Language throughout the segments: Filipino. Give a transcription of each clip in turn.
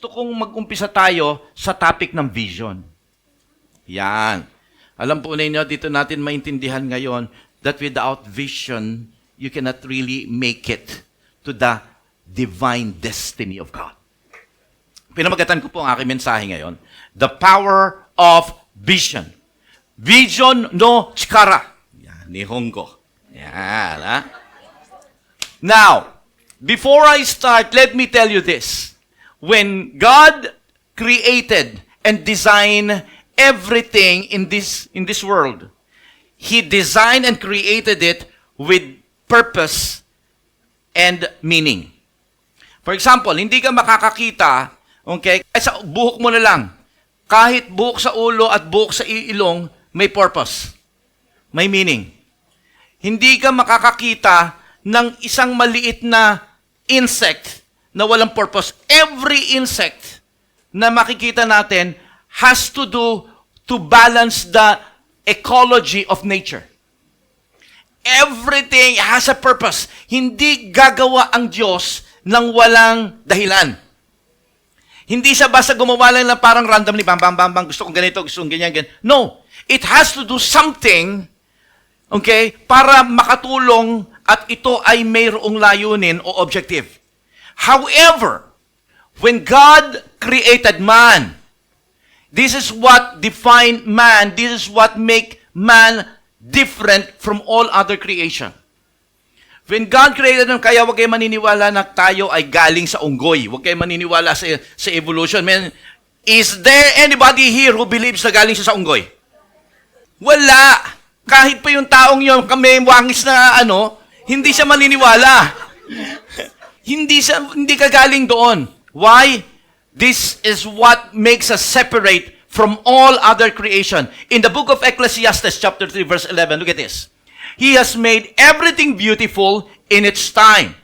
gusto kong mag-umpisa tayo sa topic ng vision. Yan. Alam po ninyo, dito natin maintindihan ngayon that without vision, you cannot really make it to the divine destiny of God. Pinamagatan ko po ang aking mensahe ngayon. The power of vision. Vision no chikara. Yan, Nihongo. Yan, ha? Now, before I start, let me tell you this. When God created and designed everything in this world, He designed and created it with purpose and meaning. For example, hindi ka makakakita, okay, sa buhok mo na lang. Kahit buhok sa ulo at buhok sa ilong, may purpose. May meaning. Hindi ka makakakita ng isang maliit na insect na walang purpose. Every insect na makikita natin has to do to balance the ecology of nature. Everything has a purpose. Hindi gagawa ang Diyos ng walang dahilan. Hindi siya basta gumawa lang parang randomly, bam, bam, bam, bam, gusto kong ganito, gusto kong ganyan, ganyan. No. It has to do something, okay, para makatulong at ito ay mayroong layunin o objective. However, when God created man, this is what defined man, this is what make man different from all other creation. When God created them, kaya huwag kayo maniniwala na tayo ay galing sa unggoy. Huwag kayo maniniwala sa evolution. Man, is there anybody here who believes na galing siya sa unggoy? Wala. Kahit pa yung taong yun, kami wangis na hindi siya maniniwala. Hindi ka galing doon. Why? This is what makes us separate from all other creation. In the book of Ecclesiastes, chapter 3, verse 11, look at this. He has made everything beautiful in its time.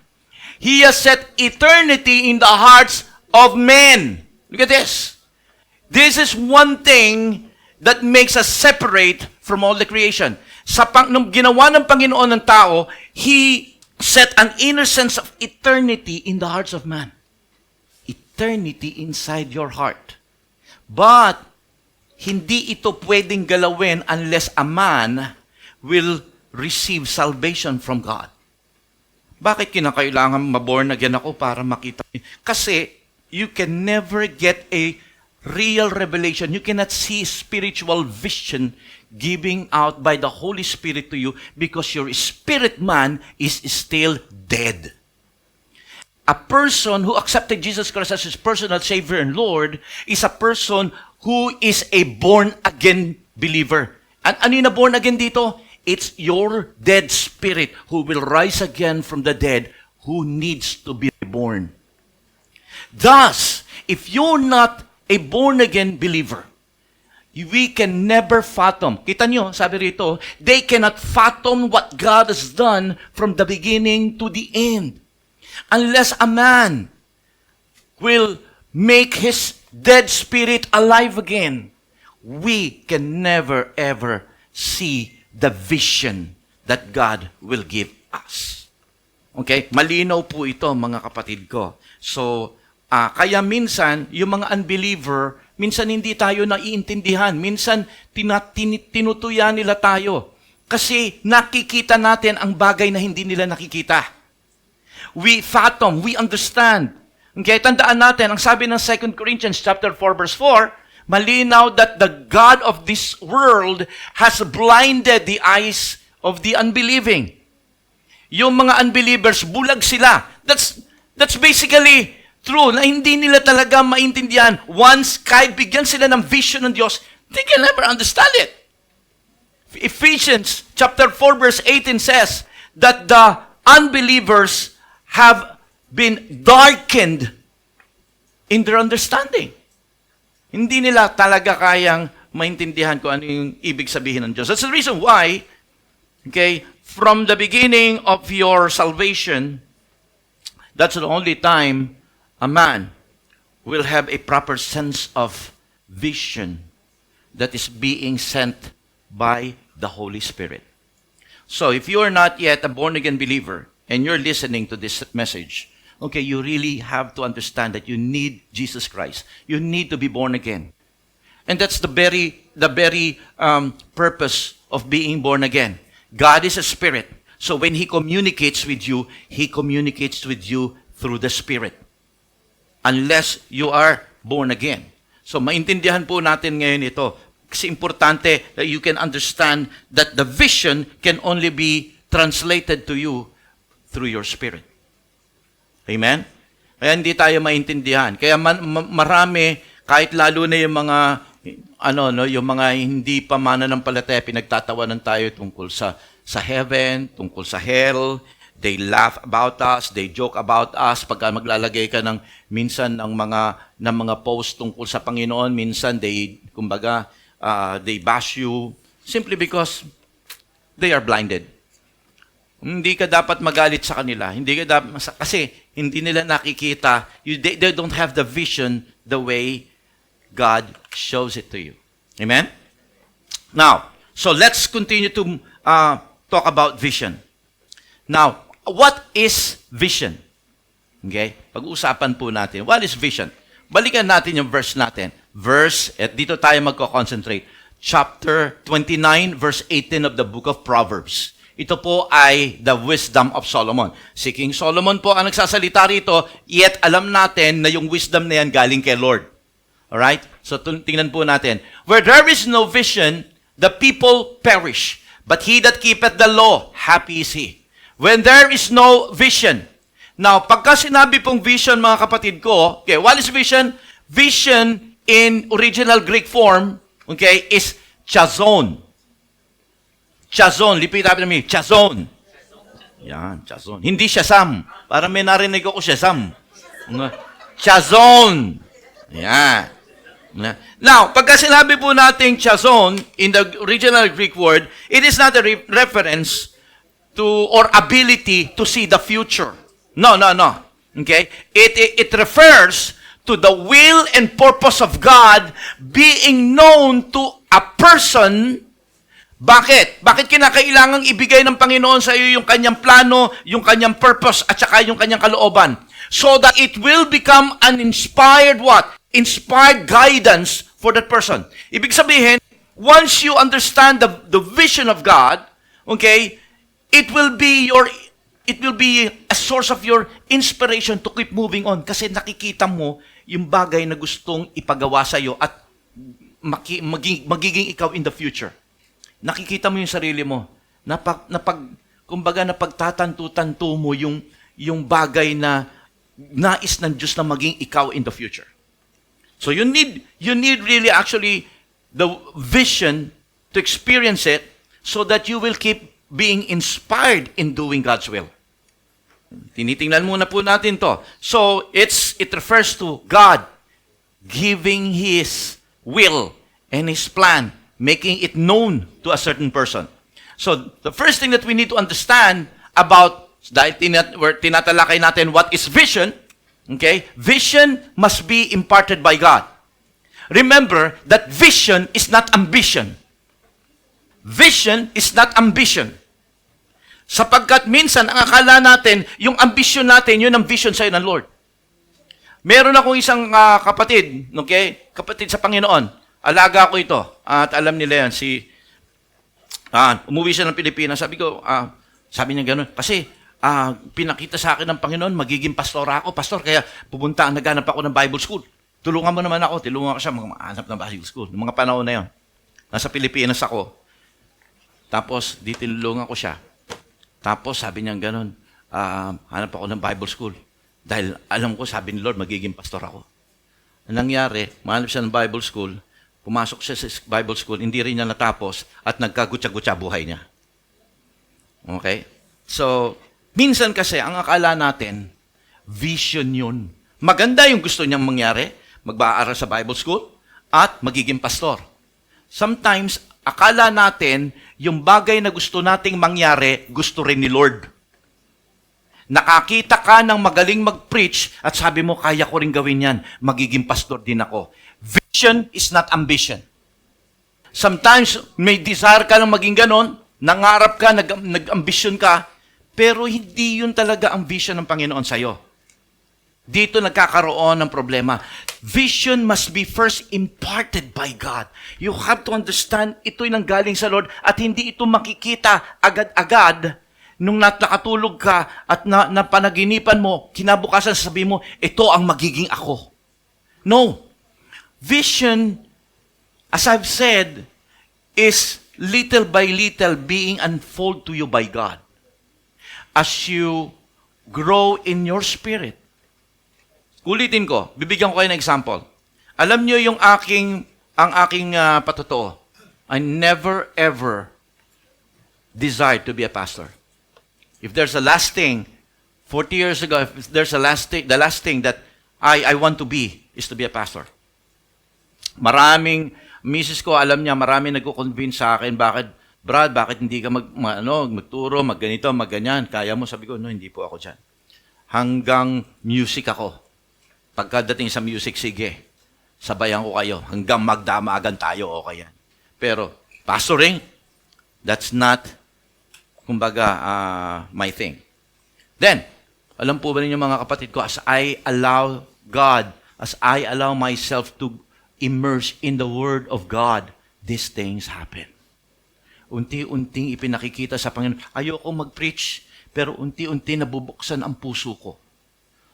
He has set eternity in the hearts of men. Look at this. This is one thing that makes us separate from all the creation. Nung ginawa ng Panginoon ng tao, He set an inner sense of eternity in the hearts of man. Eternity inside your heart. But, hindi ito pwedeng galawin unless a man will receive salvation from God. Bakit kinakailangan maborn again ako para makita? Kasi, you can never get a real revelation. You cannot see spiritual vision giving out by the Holy Spirit to you because your spirit man is still dead. A person who accepted Jesus Christ as his personal Savior and Lord is a person who is a born-again believer. And ano yung born-again dito? It's your dead spirit who will rise again from the dead who needs to be reborn. Thus, if you're not a born-again believer, we can never fathom. Kita nyo, sabi rito, they cannot fathom what God has done from the beginning to the end. Unless a man will make his dead spirit alive again, we can never ever see the vision that God will give us. Okay? Malinaw po ito, mga kapatid ko. So, kaya minsan, yung mga unbeliever, minsan hindi tayo naiintindihan. Minsan, tinutuya nila tayo. Kasi nakikita natin ang bagay na hindi nila nakikita. We fathom, we understand. Okay, tandaan natin, ang sabi ng 2 Corinthians chapter 4, verse 4, malinaw that the God of this world has blinded the eyes of the unbelieving. Yung mga unbelievers, bulag sila. That's basically true, na hindi nila talaga maintindihan. Once kahit bigyan sila ng vision ng Diyos, they can never understand it. Ephesians chapter 4 verse 18 says that the unbelievers have been darkened in their understanding. Hindi nila talaga kayang maintindihan kung ano yung ibig sabihin ng Diyos. That's the reason why, okay, from the beginning of your salvation, that's the only time a man will have a proper sense of vision that is being sent by the Holy Spirit. So, if you are not yet a born-again believer and you're listening to this message, okay, you really have to understand that you need Jesus Christ. You need to be born again. And that's the very purpose of being born again. God is a spirit. So when He communicates with you, He communicates with you through the Spirit. Unless you are born again. So maintindihan po natin ngayon ito. Kasi importante that you can understand that the vision can only be translated to you through your spirit. Amen? Kaya hindi tayo maintindihan. Kaya marami, kahit lalo na yung mga yung mga hindi pa mananampalataya, pinagtatawanan tayo tungkol sa heaven, tungkol sa hell. They laugh about us, they joke about us. Pagka maglalagay ka ng minsan ng mga post tungkol sa Panginoon, minsan they bash you simply because they are blinded. Hindi ka dapat magalit sa kanila. Kasi hindi nila nakikita. They don't have the vision the way God shows it to you. Amen? Now, so let's continue to talk about vision. Now, what is vision? Okay? Pag-uusapan po natin. What is vision? Balikan natin yung verse natin. At dito tayo magko-concentrate. Chapter 29, verse 18 of the book of Proverbs. Ito po ay the wisdom of Solomon. Si King Solomon po ang nagsasalita rito, yet alam natin na yung wisdom na yan galing kay Lord. Alright? So tingnan po natin. Where there is no vision, the people perish. But he that keepeth the law, happy is he. When there is no vision. Now, pagka sinabi pong vision, mga kapatid ko, okay, what is vision? Vision in original Greek form, okay, is chazon. Chazon, lipitan namin, chazon. Yan, chazon. Hindi Shazam. Para may narinig ako Shazam. Chazon. Yan. Now, pagka sinabi po natin chazon in the original Greek word, it is not a reference to or ability to see the future. No. Okay? It refers to the will and purpose of God being known to a person. Bakit? Bakit kinakailangang ibigay ng Panginoon sa iyo yung kanyang plano, yung kanyang purpose, at saka yung kanyang kalooban? So that it will become an inspired what? Inspired guidance for that person. Ibig sabihin, once you understand the vision of God, okay, it will be a source of your inspiration to keep moving on kasi nakikita mo yung bagay na gustong ipagawa sa iyo at magiging ikaw in the future. Nakikita mo yung sarili mo. Kumbaga napagtatanto-tanto mo yung bagay na nais ng Diyos na maging ikaw in the future. So you need really actually the vision to experience it so that you will keep being inspired in doing God's will. Tinitingnan muna po natin to. So it refers to God giving His will and His plan, making it known to a certain person. So the first thing that we need to understand about, dahil tinatalakay natin what is vision, okay? Vision must be imparted by God. Remember that vision is not ambition. Vision is not ambition. Sapagkat minsan, ang akala natin, yung ambisyon natin, yun ang vision sa'yo ng Lord. Meron akong isang kapatid, okay? Kapatid sa Panginoon. Alaga ko ito. At alam nila yan, umuwi siya ng Pilipinas. Sabi niya gano'n, kasi pinakita sa akin ng Panginoon, magiging pastora ako. Pastor, kaya naghanap ako ng Bible school. Tulungan mo naman ako. Tulungan ko siya maghanap ng Bible school. Noong mga panahon na yon. Nasa Pilipinas ako. Tapos, di tinulungan ko siya. Tapos, sabi niya gano'n, hanap ako ng Bible school. Dahil alam ko, sabi ni Lord, magiging pastor ako. Ang nangyari, mahanap siya ng Bible school, pumasok siya sa Bible school, hindi rin niya natapos, at nagkagutsa-gutsa buhay niya. Okay? So, minsan kasi, ang akala natin, vision yun. Maganda yung gusto niyang mangyari, mag-aaral sa Bible school, at magiging pastor. Sometimes, akala natin, yung bagay na gusto nating mangyari, gusto rin ni Lord. Nakakita ka ng magaling mag-preach at sabi mo, kaya ko rin gawin yan. Magiging pastor din ako. Vision is not ambition. Sometimes, may desire ka ng maging ganon, nangarap ka, nag-ambisyon ka, pero hindi yun talaga ang vision ng Panginoon sa'yo. Dito nagkakaroon ng problema. Vision must be first imparted by God. You have to understand, ito'y nanggaling sa Lord at hindi ito makikita agad-agad nung nakatulog ka at napanaginipan mo, kinabukasan sabihin mo, ito ang magiging ako. No. Vision, as I've said, is little by little being unfolded to you by God. As you grow in your spirit. Ulitin ko, bibigyan ko kayo ng example. Alam niyo yung ang aking patotoo. I never ever desired to be a pastor. If there's a last thing, 40 years ago, if there's a the last thing that I want to be is to be a pastor. Misis ko, alam niya, maraming nagko-convince sa akin, Brad, bakit hindi ka magturo, magganito, magganyan? Kaya mo? Sabi ko, no, hindi po ako dyan. Hanggang music ako. Pagkadating sa music, sige, sabayan ko kayo. Hanggang magdamagan tayo, okay yan. Pero, pastoring, that's not, my thing. Then, alam po ba ninyo mga kapatid ko, as I allow God, as I allow myself to immerse in the Word of God, these things happen. Unti-unting ipinakikita sa Panginoon. Ayoko mag-preach, pero unti-unti nabubuksan ang puso ko.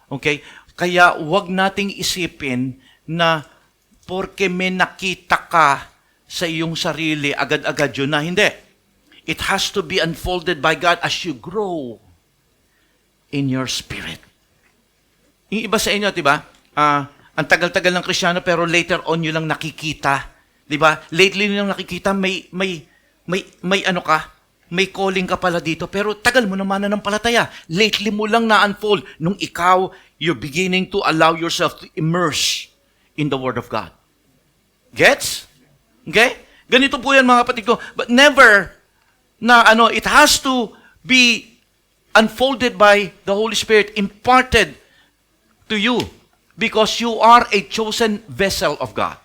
Okay? Kaya huwag nating isipin na porke may nakita ka sa iyong sarili, agad-agad yun na. Hindi. It has to be unfolded by God as you grow in your spirit. Yung iba sa inyo, diba? Ang tagal-tagal ng Kristiyano pero later on nyo lang nakikita. Diba? Lately nyo lang nakikita, may calling ka pala dito, pero tagal mo naman na ng palataya. Lately mo lang na-unfold nung ikaw, you're beginning to allow yourself to immerse in the Word of God. Gets? Okay? Ganito po yan mga kapatid ko. But never it has to be unfolded by the Holy Spirit, imparted to you, because you are a chosen vessel of God.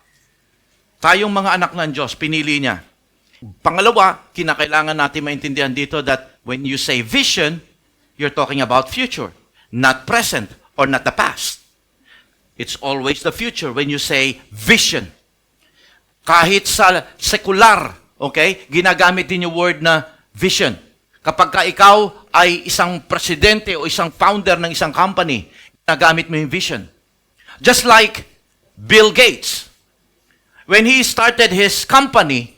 Tayong mga anak ng Diyos, pinili niya. Pangalawa, kinakailangan natin maintindihan dito that when you say vision, you're talking about future, not present or not the past. It's always the future when you say vision. Kahit sa sekular, okay, ginagamit din yung word na vision. Kapag ka ikaw ay isang presidente o isang founder ng isang company, ginagamit mo yung vision. Just like Bill Gates. When he started his company,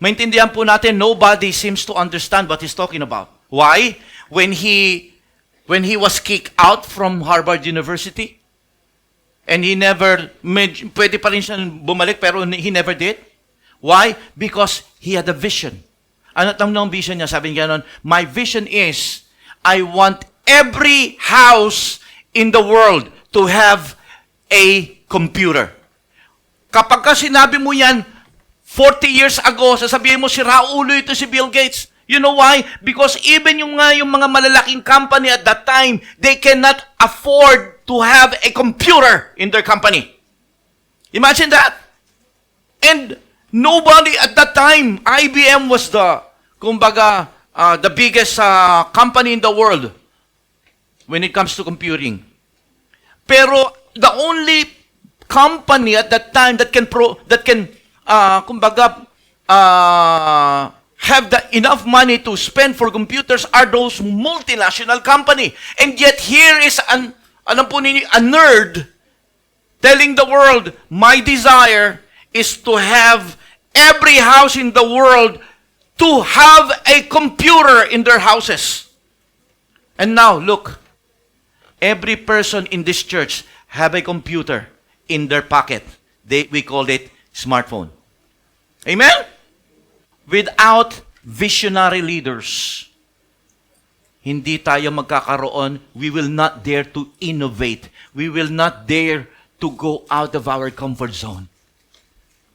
maintindihan po natin, nobody seems to understand what he's talking about. Why? When he was kicked out from Harvard University, and he never, pwede pa rin siya bumalik, pero he never did. Why? Because he had a vision. Ano ang vision niya? Sabi niya nun, my vision is, I want every house in the world to have a computer. Kapag ka sinabi mo yan, 40 years ago, sasabihin mo, si Raulo ito si Bill Gates. You know why? Because even yung mga malalaking company at that time, they cannot afford to have a computer in their company. Imagine that. And nobody at that time, IBM was the biggest company in the world when it comes to computing. Pero the only company at that time that can have enough money to spend for computers are those multinational company. And yet here is a nerd telling the world, my desire is to have every house in the world to have a computer in their houses. And now, look, every person in this church have a computer in their pocket. We call it smartphone. Amen? Without visionary leaders, hindi tayo magkakaroon. We will not dare to innovate. We will not dare to go out of our comfort zone.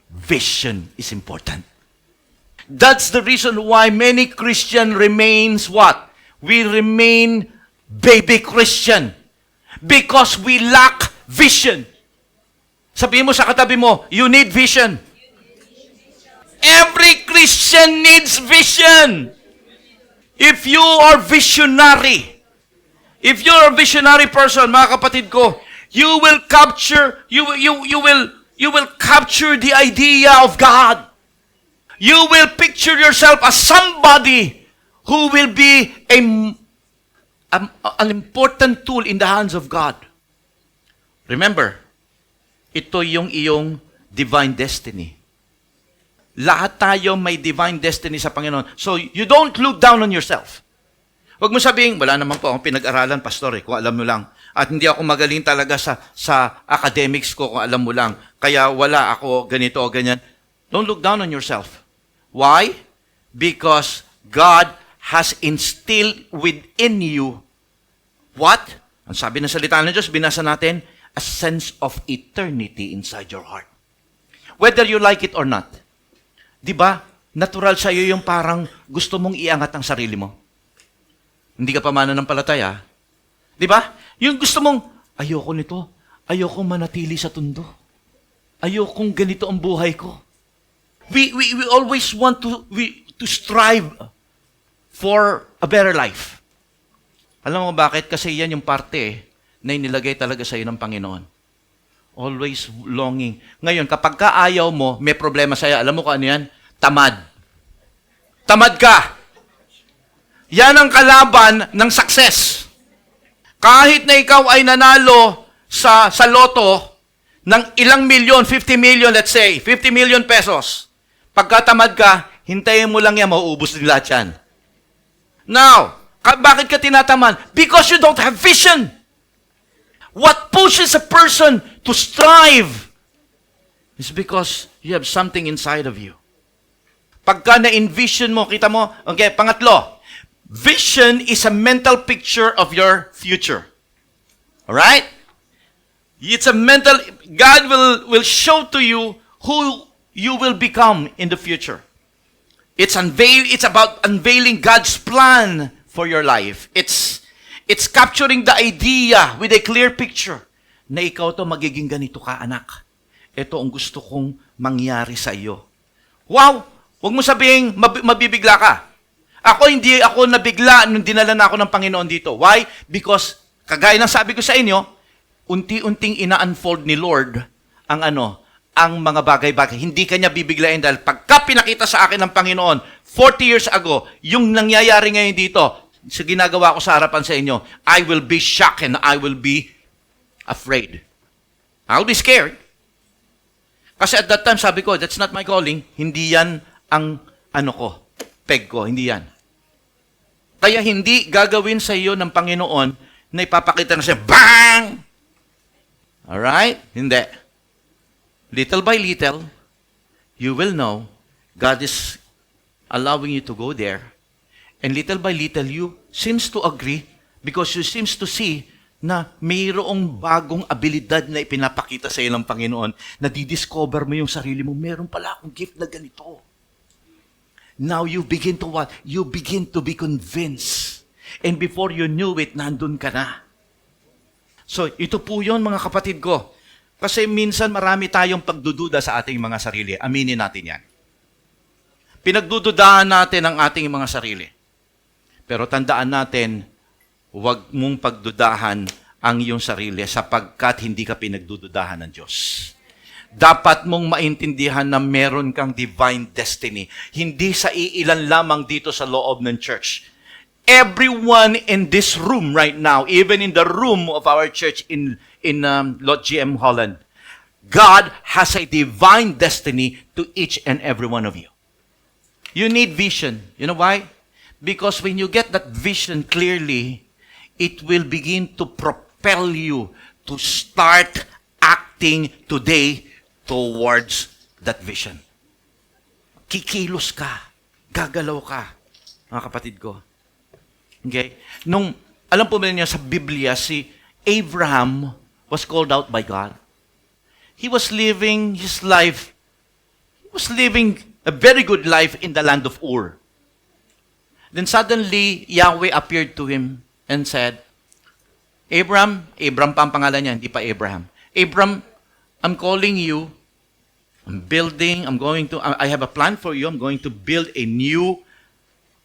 Vision is important. That's the reason why many Christian remains what? We remain baby Christian. Because we lack vision. Sabihin mo sa katabi mo, you need vision. Every Christian needs vision. If you are visionary, If you're a visionary person, mga kapatid ko, you will capture the idea of God. You will picture yourself as somebody who will be an important tool in the hands of God. Remember, ito yung iyong divine destiny. Lahat tayo may divine destiny sa Panginoon. So, you don't look down on yourself. Huwag mo sabihin, wala naman po akong pinag-aralan, pastor, kung alam mo lang. At hindi ako magaling talaga sa academics ko, kung alam mo lang. Kaya wala ako ganito o ganyan. Don't look down on yourself. Why? Because God has instilled within you what? Ang sabi ng salita ng Diyos, binasa natin, a sense of eternity inside your heart. Whether you like it or not. Di ba? Natural sa iyo yung parang gusto mong iangat ang sarili mo. Hindi ka pa mananampalataya. Di ba? Yung gusto mong, ayoko nito. Ayoko manatili sa tundo. Ayokong ganito ang buhay ko. We always want to strive for a better life. Alam mo bakit? Kasi yan yung parte na inilagay talaga sa iyo ng Panginoon. Always longing. Ngayon, kapag ka ayaw mo, may problema sa iyo. Alam mo kung ano yan? Tamad. Tamad ka. Yan ang kalaban ng success. Kahit na ikaw ay nanalo sa loto ng ilang milyon, 50 million, let's say, 50 million pesos. Pagkatamad ka, hintayin mo lang yan, mauubos din lahat yan. Now, bakit ka tinatamad? Because you don't have vision. What pushes a person to strive is because you have something inside of you. Pagka na-envision mo, kita mo, okay, pangatlo, vision is a mental picture of your future. Alright? It's a mental, God will show to you who you will become in the future. It's about unveiling God's plan for your life. It's capturing the idea with a clear picture na ikaw to magiging ganito ka, anak. Ito ang gusto kong mangyari sa iyo. Wow! Huwag mo sabihing mabibigla ka. Hindi ako nabigla nung dinala na ako ng Panginoon dito. Why? Because, kagaya ng sabi ko sa inyo, unti-unting ina-unfold ni Lord ang mga bagay-bagay. Hindi kanya bibiglain dahil pagka pinakita sa akin ng Panginoon 40 years ago, yung nangyayari ngayon dito, sa ginagawa ko sa harapan sa inyo, I will be shocked and I will be afraid. I'll be scared. Kasi at that time, sabi ko, that's not my calling. Hindi yan ang peg ko. Hindi yan. Kaya hindi gagawin sa iyo ng Panginoon na ipapakita na siya, bang! Alright? Hindi. Little by little, you will know God is allowing you to go there. And little by little, you seems to agree because you seems to see na mayroong bagong abilidad na ipinapakita sa iyo ng Panginoon na didiscover mo yung sarili mo, meron pala akong gift na ganito. Now you begin to what? You begin to be convinced. And before you knew it, nandun ka na. So, ito po yun mga kapatid ko. Kasi minsan marami tayong pagdududa sa ating mga sarili. Aminin natin yan. Pinagdududahan natin ang ating mga sarili. Pero tandaan natin, huwag mong pagdudahan ang iyong sarili sapagkat hindi ka pinagdududahan ng Diyos. Dapat mong maintindihan na meron kang divine destiny. Hindi sa iilan lamang dito sa loob ng church. Everyone in this room right now, even in the room of our church in Lord GM Holland, God has a divine destiny to each and every one of you. You need vision. You know why? Because when you get that vision clearly, it will begin to propel you to start acting today towards that vision. Kikilos ka. Gagalaw ka, mga kapatid ko. Okay? Alam po ba niyo sa Biblia, si Abraham was called out by God. He was living his life. He was living a very good life in the land of Ur. Then suddenly, Yahweh appeared to him and said, Abram pa ang pangalan niya, hindi pa Abraham. Abram, I'm calling you. I have a plan for you. I'm going to build a new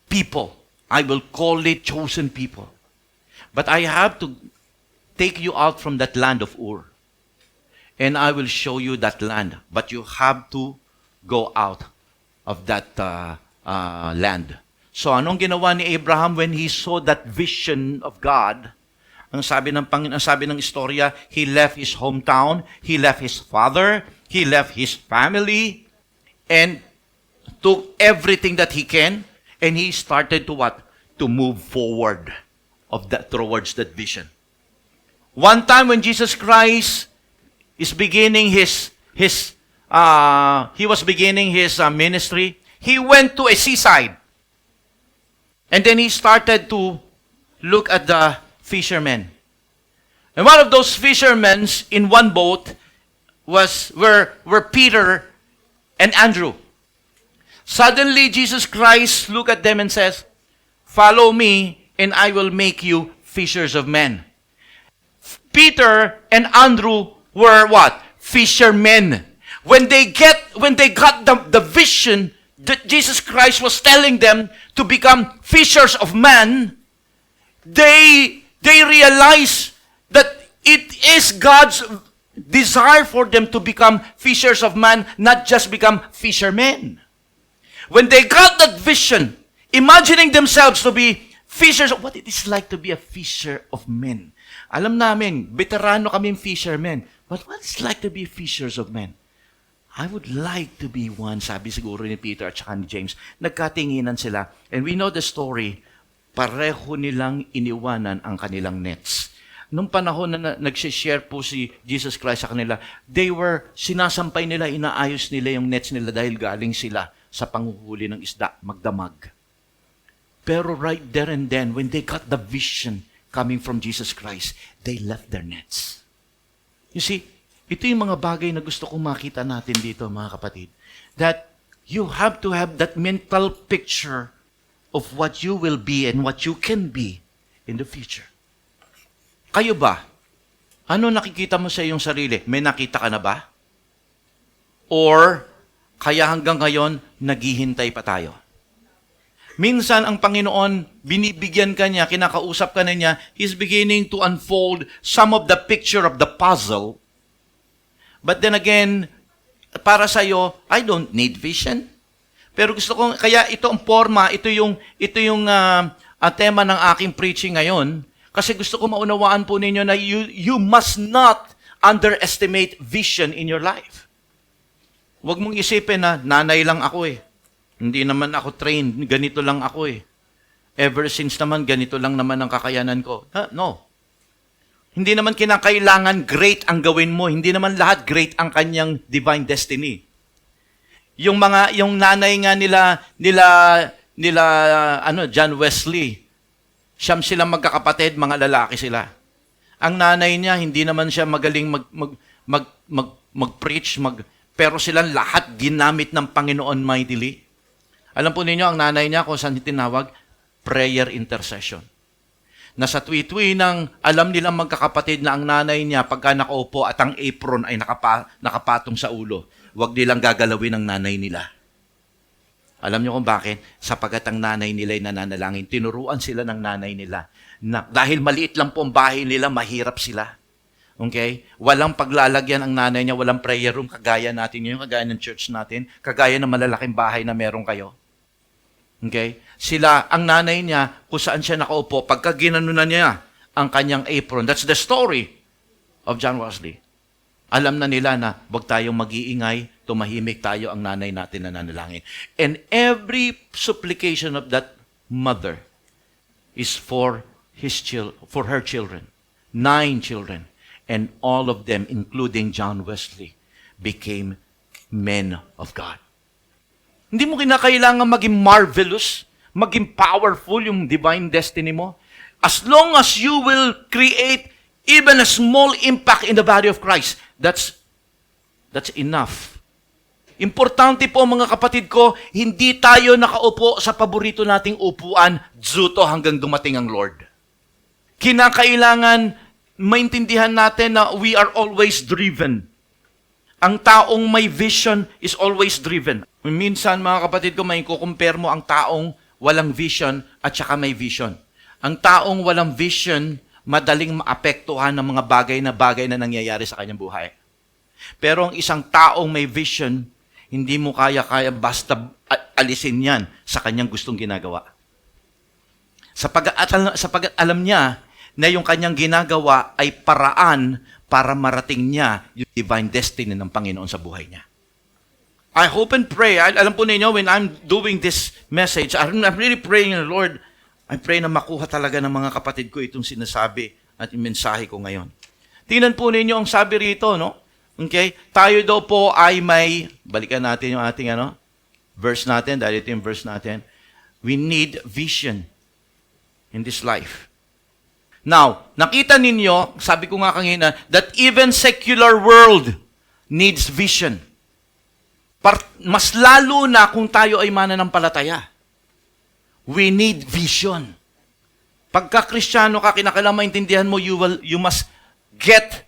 people. I will call it chosen people. But I have to take you out from that land of Ur. And I will show you that land. But you have to go out of that land. So anong ginawa ni Abraham when he saw that vision of God? Ang sabi ng istorya, he left his hometown, he left his father, he left his family, and took everything that he can, and he started to what? To move forward towards that vision. One time when Jesus Christ is beginning he was beginning his ministry, he went to a seaside. And then he started to look at the fishermen. And one of those fishermen in one boat were Peter and Andrew. Suddenly, Jesus Christ looked at them and says, "Follow me, and I will make you fishers of men." Peter and Andrew were what? Fishermen. When they got the vision that Jesus Christ was telling them to become fishers of men, they realized that it is God's desire for them to become fishers of man, not just become fishermen. When they got that vision, imagining themselves to be fishers, what it is like to be a fisher of men. Alam namin, veterano kaming fishermen. But what it's like to be fishers of men? I would like to be one, sabi siguro ni Peter at saka ni James. Nagkatinginan sila. And we know the story, pareho nilang iniwanan ang kanilang nets. Nung panahon na nag-share po si Jesus Christ sa kanila, sinasampay nila, inaayos nila yung nets nila dahil galing sila sa panghuhuli ng isda, magdamag. Pero right there and then, when they got the vision coming from Jesus Christ, they left their nets. You see, ito yung mga bagay na gusto kong makita natin dito, mga kapatid. That you have to have that mental picture of what you will be and what you can be in the future. Kayo ba? Ano nakikita mo sa iyong sarili? May nakita ka na ba? Or, kaya hanggang ngayon, naghihintay pa tayo? Minsan, ang Panginoon, binibigyan ka niya, kinakausap ka na niya, He's beginning to unfold some of the picture of the puzzle. But then again, para sa iyo, I don't need vision. Pero gusto ko, kaya ito ang forma, ito yung tema ng aking preaching ngayon. Kasi gusto ko maunawaan po ninyo na you must not underestimate vision in your life. Huwag mong isipin na nanay lang ako eh. Hindi naman ako trained, ganito lang ako eh. Ever since naman, ganito lang naman ang kakayanan ko. No. Hindi naman kinakailangan great ang gawin mo. Hindi naman lahat great ang kanyang divine destiny. Yung nanay nga nila John Wesley, siyam silang magkakapatid, mga lalaki sila. Ang nanay niya, hindi naman siya magaling mag-preach, pero silang lahat ginamit ng Panginoon mightily. Alam po ninyo, ang nanay niya, kung saan tinawag, prayer intercession. Nasa tuwi-tuwi nang alam nilang magkakapatid na ang nanay niya, pagka nakaupo at ang apron ay nakapatong sa ulo, huwag nilang gagalawin ang nanay nila. Alam niyo kung bakit? Sapagat ang nanay nila ay nananalangin. Tinuruan sila ng nanay nila. Na, dahil maliit lang po ang bahay nila, mahirap sila. Okay? Walang paglalagyan ang nanay niya, walang prayer room, kagaya natin ngayon, kagaya ng church natin, kagaya ng malalaking bahay na meron kayo. Okay? Ang nanay niya, kung saan siya nakaupo, pagka ginanunan niya ang kanyang apron, that's the story of John Wesley. Alam na nila na huwag tayong mag-iingay, tumahimik tayo, ang nanay natin na nanalangin. And every supplication of that mother is for her children. 9 children. And all of them, including John Wesley, became men of God. Hindi mo kinakailangan maging marvelous, maging powerful yung divine destiny mo. As long as you will create even a small impact in the body of Christ, that's enough. Importante po mga kapatid ko, hindi tayo nakaupo sa paborito nating upuan, dzuto hanggang dumating ang Lord. Kinakailangan maintindihan natin na we are always driven. Ang taong may vision is always driven. Minsan mga kapatid ko, may kukumpare mo ang taong walang vision at saka may vision. Ang taong walang vision, madaling maapektuhan ng mga bagay na nangyayari sa kanyang buhay. Pero ang isang taong may vision, hindi mo kaya basta alisin yan sa kanyang gustong ginagawa. Sapagat alam niya na yung kanyang ginagawa ay paraan para marating niya yung divine destiny ng Panginoon sa buhay niya. I hope and pray, alam po ninyo, when I'm doing this message, I'm really praying, Lord, I pray na makuha talaga ng mga kapatid ko itong sinasabi at yung mensahe ko ngayon. Tingnan po ninyo ang sabi rito, no? Okay? Tayo daw po ay may, balikan natin yung ating verse natin, dahil ito yung verse natin. We need vision in this life. Now, nakita ninyo, sabi ko nga kanina, that even secular world needs vision. Mas lalo na kung tayo ay mananampalataya. We need vision. Pagka Kristiyano ka, kinakailangan maintindihan mo, you must get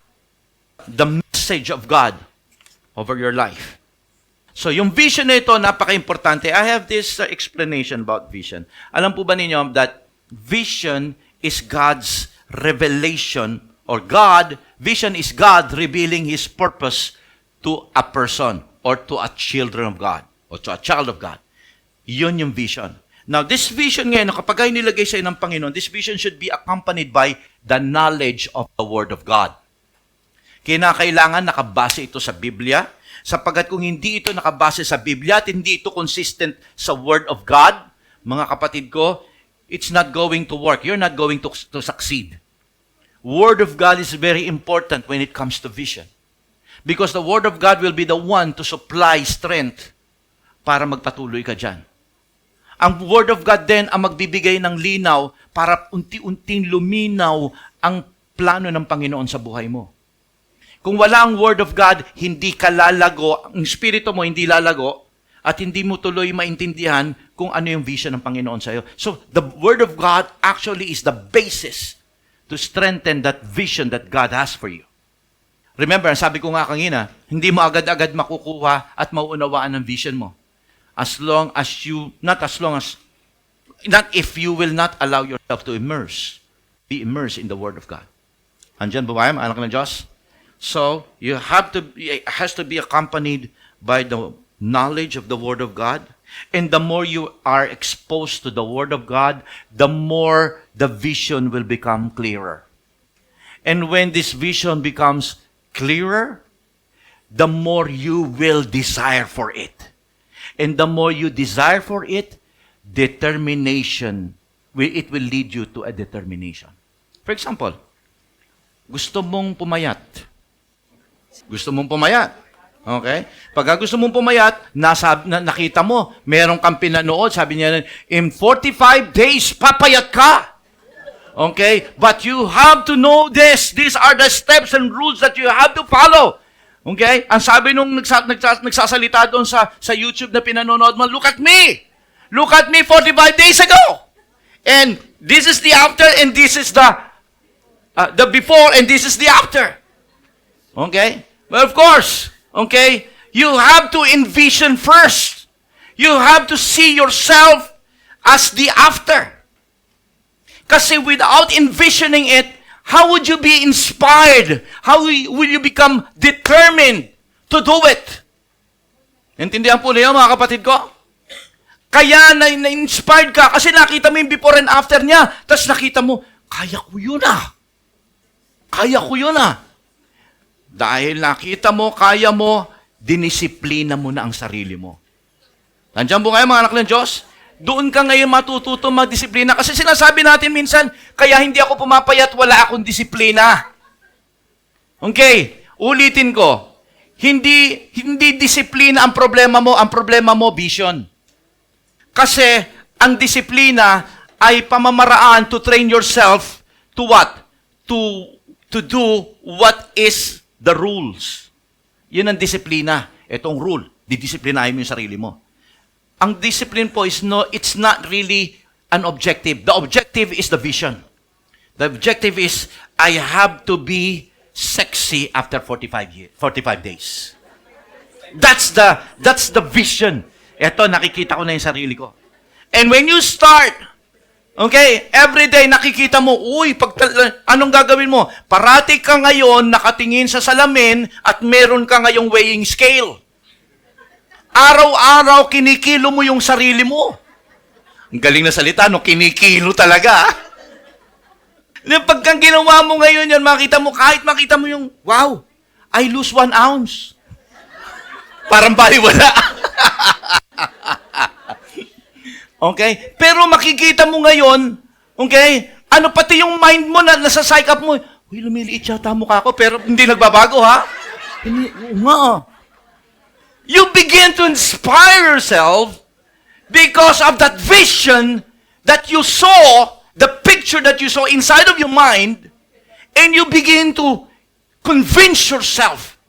the message of God over your life. So, yung vision na ito, napaka-importante. I have this explanation about vision. Alam po ba ninyo that vision is God's revelation, or vision is God revealing His purpose to a person, or to a children of God, or to a child of God. Yun yung vision. Now, this vision ngayon, kapag ay nilagay sa ng Panginoon, this vision should be accompanied by the knowledge of the Word of God. Kinakailangan nakabase ito sa Biblia, sapagkat kung hindi ito nakabase sa Biblia at hindi ito consistent sa Word of God, mga kapatid ko, it's not going to work. You're not going to succeed. Word of God is very important when it comes to vision. Because the Word of God will be the one to supply strength para magpatuloy ka dyan. Ang Word of God din ang magbibigay ng linaw para unti-unting luminaw ang plano ng Panginoon sa buhay mo. Kung wala ang Word of God, hindi ka lalago, ang spirito mo hindi lalago, at hindi mo tuloy maintindihan kung ano yung vision ng Panginoon sa iyo. So, the Word of God actually is the basis to strengthen that vision that God has for you. Remember, sabi ko nga kanina, hindi mo agad-agad makukuha at mauunawaan ang vision mo. Not if you will not allow yourself to be immersed in the Word of God. Andyan ba ba, anak ng Diyos? So, it has to be accompanied by the knowledge of the Word of God. And the more you are exposed to the Word of God, the more the vision will become clearer. And when this vision becomes clearer, the more you will desire for it. And the more you desire for it, it will lead you to a determination. For example, gusto mong pumayat. Okay? Pagka gusto mong pumayat, nakita mo, meron kang pinanood, sabi niya, in 45 days, papayat ka. Okay? But you have to know this. These are the steps and rules that you have to follow. Okay? Ang sabi nung nagsasalita doon sa YouTube na pinanonood mo, look at me. Look at me 45 days ago. And this is the after, and this is the before, and this is the after. Okay? Well, of course, okay, you have to envision first. You have to see yourself as the after. Kasi without envisioning it, how would you be inspired? How will you become determined to do it? Intindihan po niyo, mga kapatid ko? Kaya na-inspired ka kasi nakita mo yung before and after niya. Tapos nakita mo, kaya ko yun ah. Dahil nakita mo, kaya mo, dinisiplina mo na ang sarili mo. Nandiyan po kayo, mga anak ng Diyos? Doon ka ngayon matututo magdisiplina. Kasi sinasabi natin minsan, kaya hindi ako pumapayat, wala akong disiplina. Okay, ulitin ko. Hindi disiplina ang problema mo vision. Kasi ang disiplina ay pamamaraan to train yourself to what? To do what is the rules. Yun ang disiplina. Itong rule, didisiplinahin mo yung sarili mo. Ang discipline po it's not really an objective. The objective is the vision. The objective is, I have to be sexy after 45 days. That's the vision. Ito, nakikita ko na yung sarili ko. And when you start Okay? Every day nakikita mo, uy, anong gagawin mo? Parati ka ngayon nakatingin sa salamin at meron ka ngayong weighing scale. Araw-araw kinikilo mo yung sarili mo. Ang galing na salita, no? Kinikilo talaga. Pagka ginawa mo ngayon yan, makita mo, kahit makita mo yung, wow, I lose 1 ounce. Parang baliwala. Okay? Pero makikita mo ngayon, okay? Ano pati yung mind mo na nasa psych up mo, uy, lumiliit yata mukha ko, pero hindi nagbabago, ha? Hindi, nga. You begin to inspire yourself because of that vision that you saw, the picture that you saw inside of your mind, and you begin to convince yourself,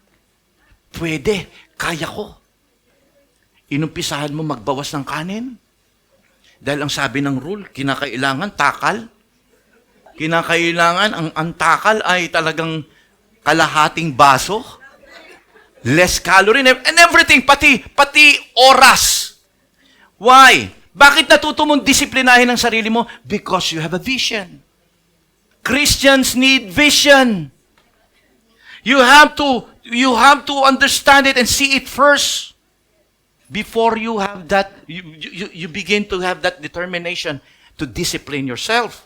pwede, kaya ko. Inumpisahan mo magbawas ng kanin. Dahil ang sabi ng rule, kinakailangan takal. Kinakailangan, ang takal ay talagang kalahating baso. Less calorie and everything, pati oras. Why? Bakit natuto mong disiplinahin ang sarili mo? Because you have a vision. Christians need vision. You have to understand it and see it first before you have that, you begin to have that determination to discipline yourself.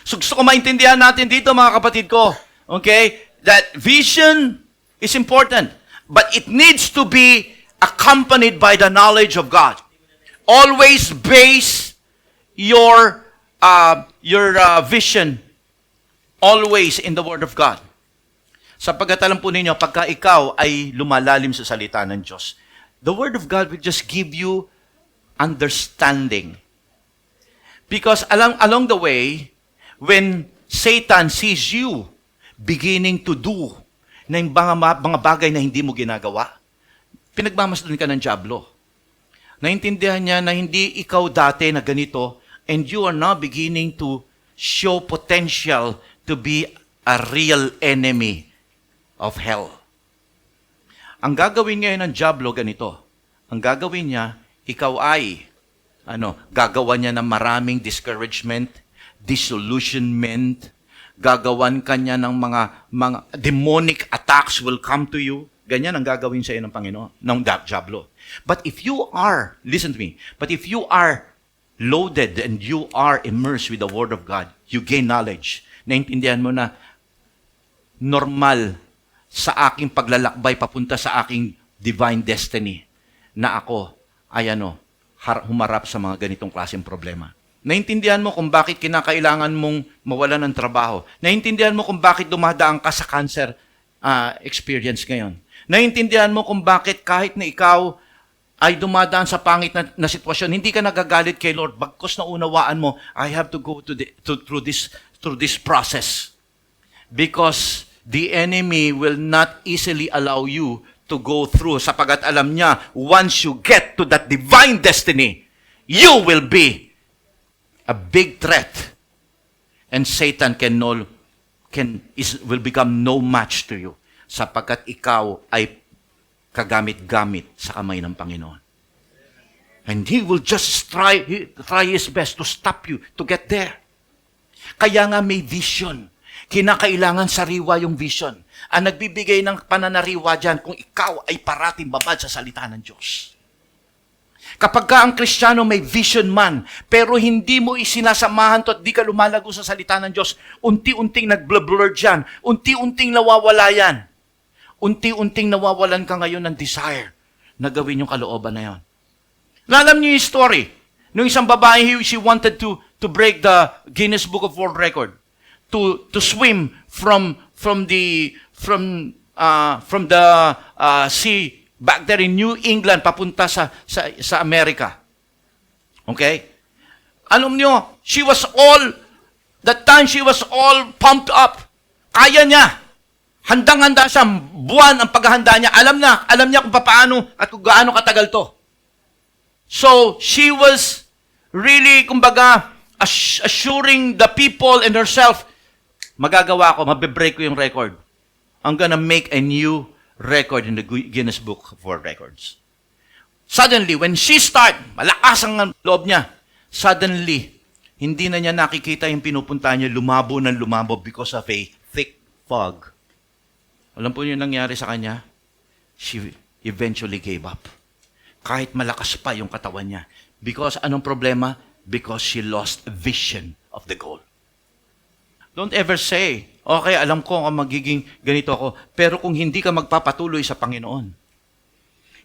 So gusto ko maintindihan natin dito, mga kapatid ko, okay, that vision is important, but it needs to be accompanied by the knowledge of God. Always base your vision always in the Word of God. Sapagkat alam po ninyo, pagka ikaw ay lumalalim sa salita ng Diyos, the Word of God will just give you understanding. Because along the way, when Satan sees you beginning to do na yung mga bagay na hindi mo ginagawa, pinagmamasdan ka ng dyablo. Naintindihan niya na hindi ikaw dati na ganito, and you are now beginning to show potential to be a real enemy of hell. Ang gagawin ngayon ng dyablo ganito. Ang gagawin niya, ikaw ay, gagawa niya ng maraming discouragement, disillusionment, gagawan ka niya ng mga demonic attacks will come to you. Ganyan ang gagawin sa iyo ng Panginoon, ng dyablo. But if you are, listen to me, but if you are loaded and you are immersed with the Word of God, you gain knowledge. Naintindihan mo na normal sa aking paglalakbay papunta sa aking divine destiny na ako ay humarap sa mga ganitong klaseng problema. Naintindihan mo kung bakit kinakailangan mong mawalan ng trabaho. Naintindihan mo kung bakit dumadaan ka sa cancer experience ngayon. Naintindihan mo kung bakit kahit na ikaw ay dumadaan sa pangit na sitwasyon, hindi ka nagagalit kay Lord. Bagkus na unawaan mo, I have to go through this process. Because the enemy will not easily allow you to go through sapagat alam niya, once you get to that divine destiny, you will be a big threat, and Satan will become no match to you sapagkat ikaw ay kagamit-gamit sa kamay ng Panginoon. And he will just try his best to stop you to get there. Kaya nga may vision. Kinakailangan sariwa yung vision. Ang nagbibigay ng pananariwa dyan kung ikaw ay parating babad sa salita ng Diyos. Kapag ka ang Kristiyano may vision man, pero hindi mo isinasamahan to at di ka lumalago sa salita ng Diyos, unti-unting nag-blur dyan, unti-unting nawawala yan. Unti-unting nawawalan ka ngayon ng desire na gawin yung kalooban na yon. Alam niyo yung story. Nung isang babae, she wanted to break the Guinness Book of World Record, to swim from the sea back there in New England, papunta sa Amerika. Okay? Alam niyo, that time she was all pumped up. Kaya niya. Handang-handa siya. Buwan ang paghahanda niya. Alam niya kung paano at kung gaano katagal to. So, she was really, kumbaga, assuring the people and herself, magagawa ko, mabibreak ko yung record. I'm gonna make a new record in the Guinness Book of World Records. Suddenly, when she malakas ang loob niya, suddenly, hindi na niya nakikita yung pinupunta niya, lumabo ng lumabo because of a thick fog. Alam po niyo nangyari sa kanya? She eventually gave up. Kahit malakas pa yung katawan niya. Because anong problema? Because she lost vision of the goal. Don't ever say, okay, alam ko ang magiging ganito ako, pero kung hindi ka magpapatuloy sa Panginoon,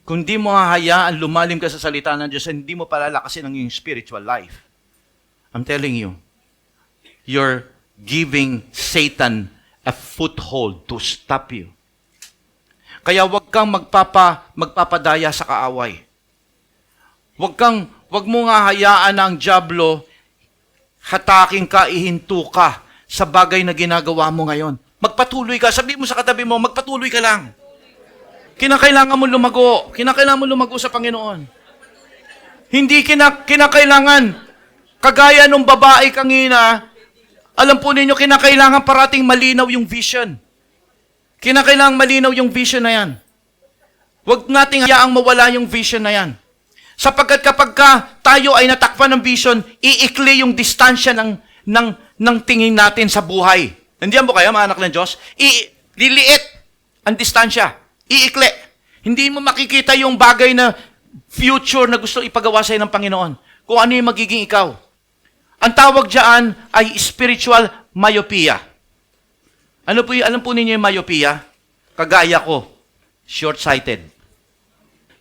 kung hindi mo hahayaan lumalim ka sa salita ng Diyos, hindi mo palalakasin ang iyong spiritual life, I'm telling you, you're giving Satan a foothold to stop you. Kaya wag kang magpapadaya sa kaaway. Wag mo nga hayaan na ang dyablo hataking ka, ihinto ka sa bagay na ginagawa mo ngayon. Magpatuloy ka. Sabi mo sa katabi mo, magpatuloy ka lang. Kinakailangan mo lumago. Kinakailangan mo lumago sa Panginoon. Hindi kinakailangan, kagaya nung babae kanina, alam po ninyo, kinakailangan parating malinaw yung vision. Kinakailangan malinaw yung vision na yan. Huwag nating hayaang mawala yung vision na yan. Sapagkat kapag tayo ay natakpan ng vision, iikli yung distansya ng tingin natin sa buhay. Nandiyan po kayo, mga anak ng Diyos? Liliit ang distansya. Iikli. Hindi mo makikita yung bagay na future na gusto ipagawa sa'yo ng Panginoon. Kung ano yung magiging ikaw. Ang tawag dyan ay spiritual myopia. Alam po ninyo yung myopia? Kagaya ko, short-sighted.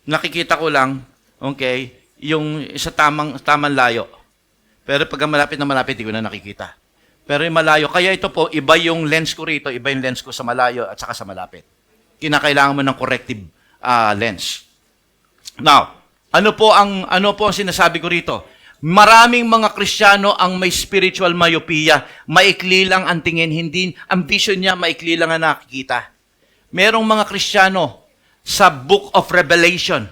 Nakikita ko lang, okay, yung sa tamang layo. Pero pag malapit na malapit, di ko na nakikita. Pero yung malayo, kaya ito po, iba yung lens ko rito, iba yung lens ko sa malayo at saka sa malapit. Kinakailangan mo ng corrective lens. Now, ano po ang sinasabi ko rito? Maraming mga Kristiyano ang may spiritual myopia. Maikli lang ang tingin, hindi, ang vision niya, maikli lang ang nakikita. Merong mga Kristiyano sa Book of Revelation.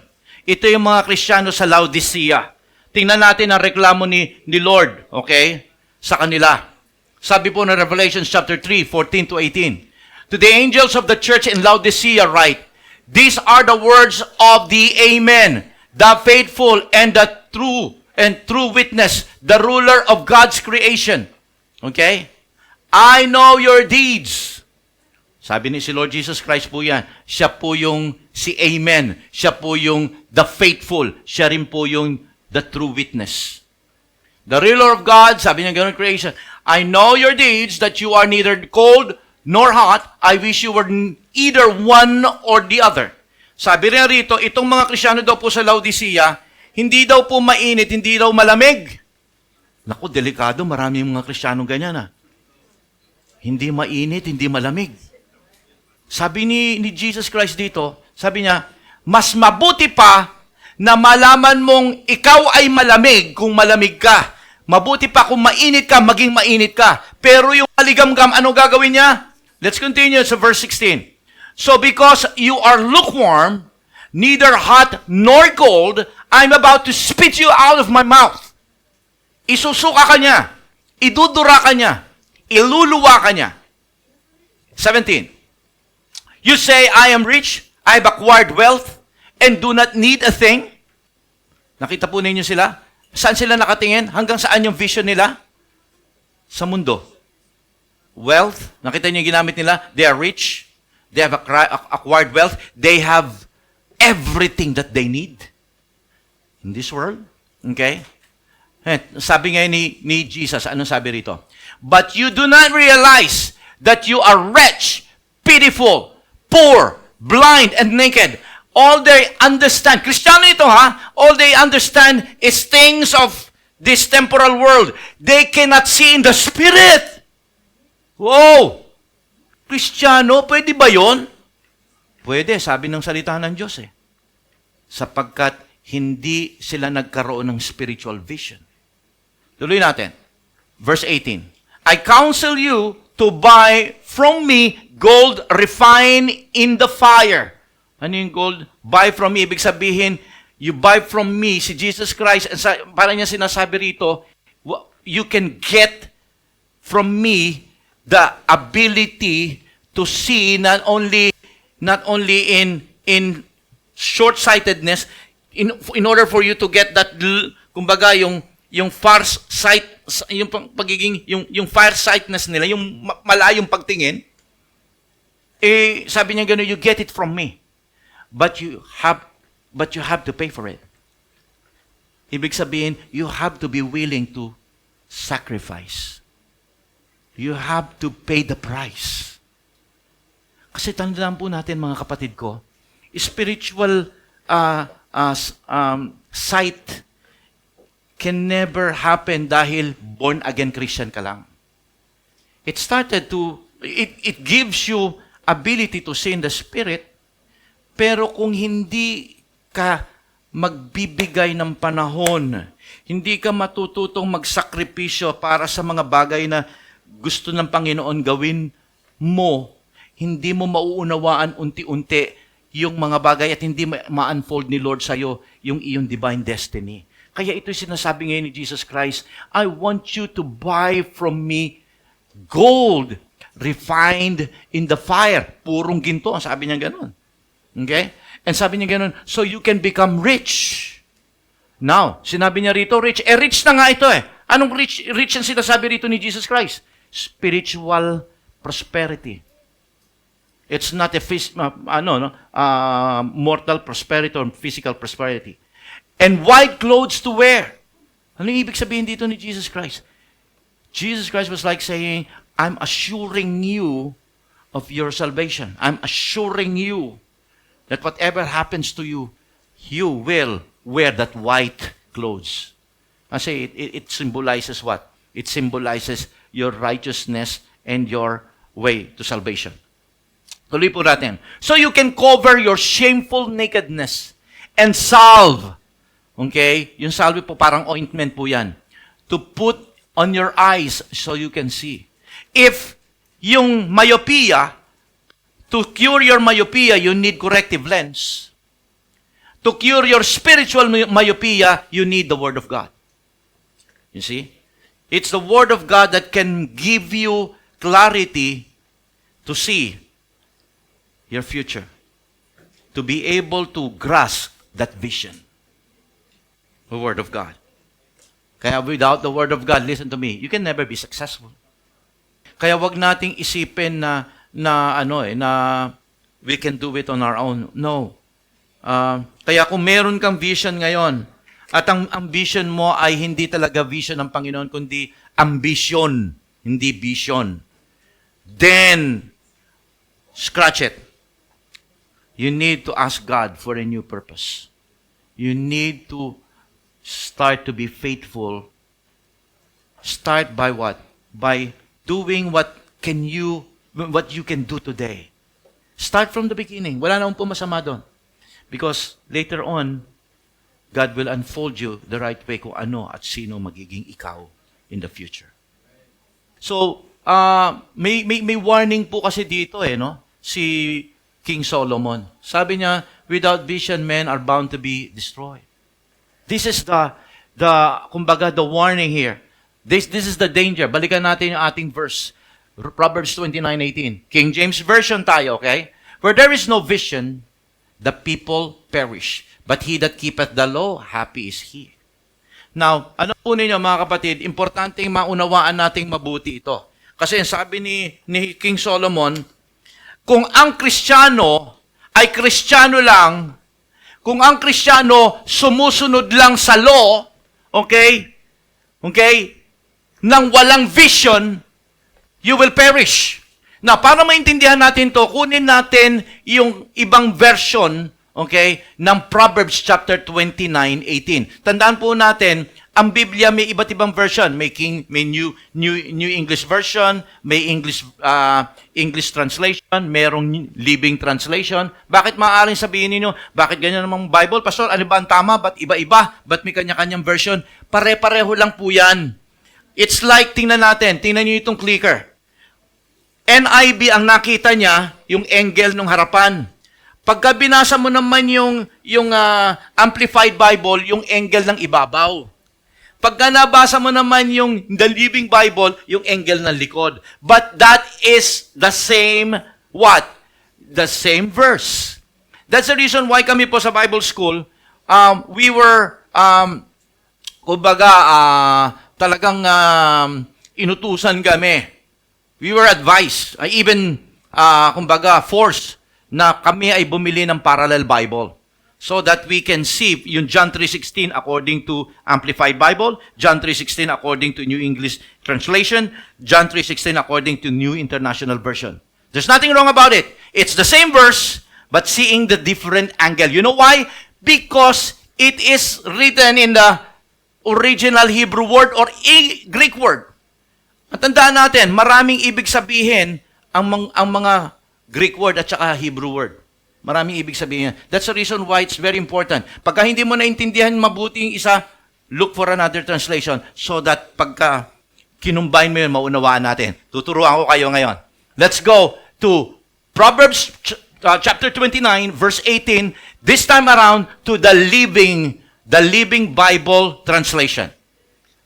Ito yung mga Kristiyano sa Laodicea. Tingnan natin ang reklamo ni Lord, okay, sa kanila. Sabi po na Revelation chapter 3, 14 to 18. To the angels of the church in Laodicea write, these are the words of the Amen, the faithful and the true witness, the ruler of God's creation. Okay? I know your deeds. Sabi ni si Lord Jesus Christ po yan. Siya po yung si Amen. Siya po yung the faithful. Siya rin po yung the true witness. The ruler of God, sabi niya gano'n creation, I know your deeds, that you are neither cold nor hot. I wish you were either one or the other. Sabi rin rito, itong mga Kristiyano daw po sa Laodicea, hindi daw po mainit, hindi daw malamig. Naku, delikado, marami mga Kristiyanong ganyan ah. Hindi mainit, hindi malamig. Sabi ni Jesus Christ dito, sabi niya, mas mabuti pa na malaman mong ikaw ay malamig kung malamig ka. Mabuti pa kung mainit ka, maging mainit ka. Pero yung maligamgam, ano gagawin niya? Let's continue sa verse 16. So because you are lukewarm, neither hot nor cold, I'm about to spit you out of my mouth. Isusuka ka niya. Idudura ka niya. Iluluwa ka niya. 17. You say, I am rich, I've acquired wealth, and do not need a thing. Nakita po ninyo sila? Saan sila nakatingin? Hanggang saan yung vision nila? Sa mundo. Wealth, nakita niyo yung ginamit nila? They are rich, they have acquired wealth, they have everything that they need in this world. Okay? Sabi nga ni Jesus, anong sabi rito? But you do not realize that you are wretched, pitiful, poor, blind, and naked. All they understand, Kristiyano ito ha, all they understand is things of this temporal world. They cannot see in the Spirit. Wow! Kristiyano, pwede ba yon? Pwede, sabi ng salita ng Diyos eh. Sapagkat hindi sila nagkaroon ng spiritual vision. Tuloy natin. Verse 18. I counsel you to buy from me gold refined in the fire. Ano yung gold? Buy from me. Ibig sabihin, you buy from me, si Jesus Christ, parang niya sinasabi rito, you can get from me the ability to see not only in short-sightedness, in order for you to get that, kumbaga, yung far sight yung pagiging, yung farsightness nila, yung malayong pagtingin, sabi niya gano'n, you get it from me. But you have to pay for it. Ibig sabihin, you have to be willing to sacrifice. You have to pay the price. Kasi tandaan po natin, mga kapatid ko, spiritual sight can never happen dahil born-again Christian ka lang. It gives you ability to see in the Spirit, pero kung hindi ka magbibigay ng panahon, hindi ka matututong magsakripisyo para sa mga bagay na gusto ng Panginoon gawin mo, hindi mo mauunawaan unti-unti yung mga bagay at hindi ma-unfold ni Lord sa'yo yung iyong divine destiny. Kaya ito'y sinasabi ngayon ni Jesus Christ, I want you to buy from me gold refined in the fire. Purong ginto, ang sabi niya ganun. Okay? And sabi niya ganun, so you can become rich. Now, sinabi niya rito, rich. Rich na nga ito eh. Anong rich? Rich ang sinasabi rito ni Jesus Christ? Spiritual prosperity. It's not a mortal prosperity or physical prosperity. And white clothes to wear. Ano yung ibig sabihin dito ni Jesus Christ? Jesus Christ was like saying, I'm assuring you of your salvation. I'm assuring you that whatever happens to you, you will wear that white clothes. Kasi it symbolizes what? It symbolizes your righteousness and your way to salvation. Tuloy po natin. So you can cover your shameful nakedness and salve. Okay? Yung salve po parang ointment po yan. To put on your eyes so you can see. If yung myopia, to cure your myopia, you need corrective lens. To cure your spiritual myopia, you need the Word of God. You see? It's the Word of God that can give you clarity to see your future. To be able to grasp that vision. The Word of God. Kaya without the Word of God, listen to me, you can never be successful. Kaya wag nating isipin na we can do it on our own. No. Kaya kung meron kang vision ngayon, at ang vision mo ay hindi talaga vision ng Panginoon, kundi ambition, hindi vision, then, scratch it. You need to ask God for a new purpose. You need to start to be faithful. Start by what? By doing what you can do today. Start from the beginning. Wala namang po masama doon. Because later on, God will unfold you the right way kung ano at sino magiging ikaw in the future. So, may warning po kasi dito no? Si King Solomon. Sabi niya, without vision, men are bound to be destroyed. This is kumbaga, the warning here. This is the danger. Balikan natin yung ating verse. Proverbs 29:18. King James Version tayo, okay? Where there is no vision, the people perish. But he that keepeth the law, happy is he. Now, ano po ninyo mga kapatid, importanteng maunawaan nating mabuti ito. Kasi sabi ni King Solomon, kung ang Kristiyano ay Kristiyano lang, kung ang Kristiyano sumusunod lang sa law, okay, nang walang vision, you will perish. Na para maintindihan natin to, kunin natin yung ibang version, okay, ng Proverbs chapter 29:18. Tandaan po natin, ang Biblia may iba't ibang version. May New English Version, may English translation, merong Living Translation. Bakit maaaring sabihin niyo, bakit ganyan namang Bible? Pastor, ano ba ang tama? Ba't iba-iba? Ba't may kanya-kanyang version? Pare-pareho lang po yan. It's like, tingnan niyo itong clicker. NIV ang nakita niya, yung angle ng harapan. Pagka binasa mo naman yung Amplified Bible, yung angle ng ibabaw. Pagka nabasa mo naman yung The Living Bible, yung angle ng likod. But that is the same what? The same verse. That's the reason why kami po sa Bible School, we were, talagang inutusan kami. We were advised, even, kumbaga, forced na kami ay bumili ng parallel Bible so that we can see yung John 3:16 according to Amplified Bible, John 3:16 according to New English Translation, John 3:16 according to New International Version. There's nothing wrong about it. It's the same verse, but seeing the different angle. You know why? Because it is written in the original Hebrew word or Greek word. At tandaan natin, maraming ibig sabihin ang mga Greek word at saka Hebrew word. Maraming ibig sabihin. That's the reason why it's very important. Pagka hindi mo naintindihan mabuti yung isa, look for another translation so that pagka kinumbine mo yun, maunawaan natin. Tuturuan ko kayo ngayon. Let's go to Proverbs chapter 29, verse 18. This time around to the Living Bible translation.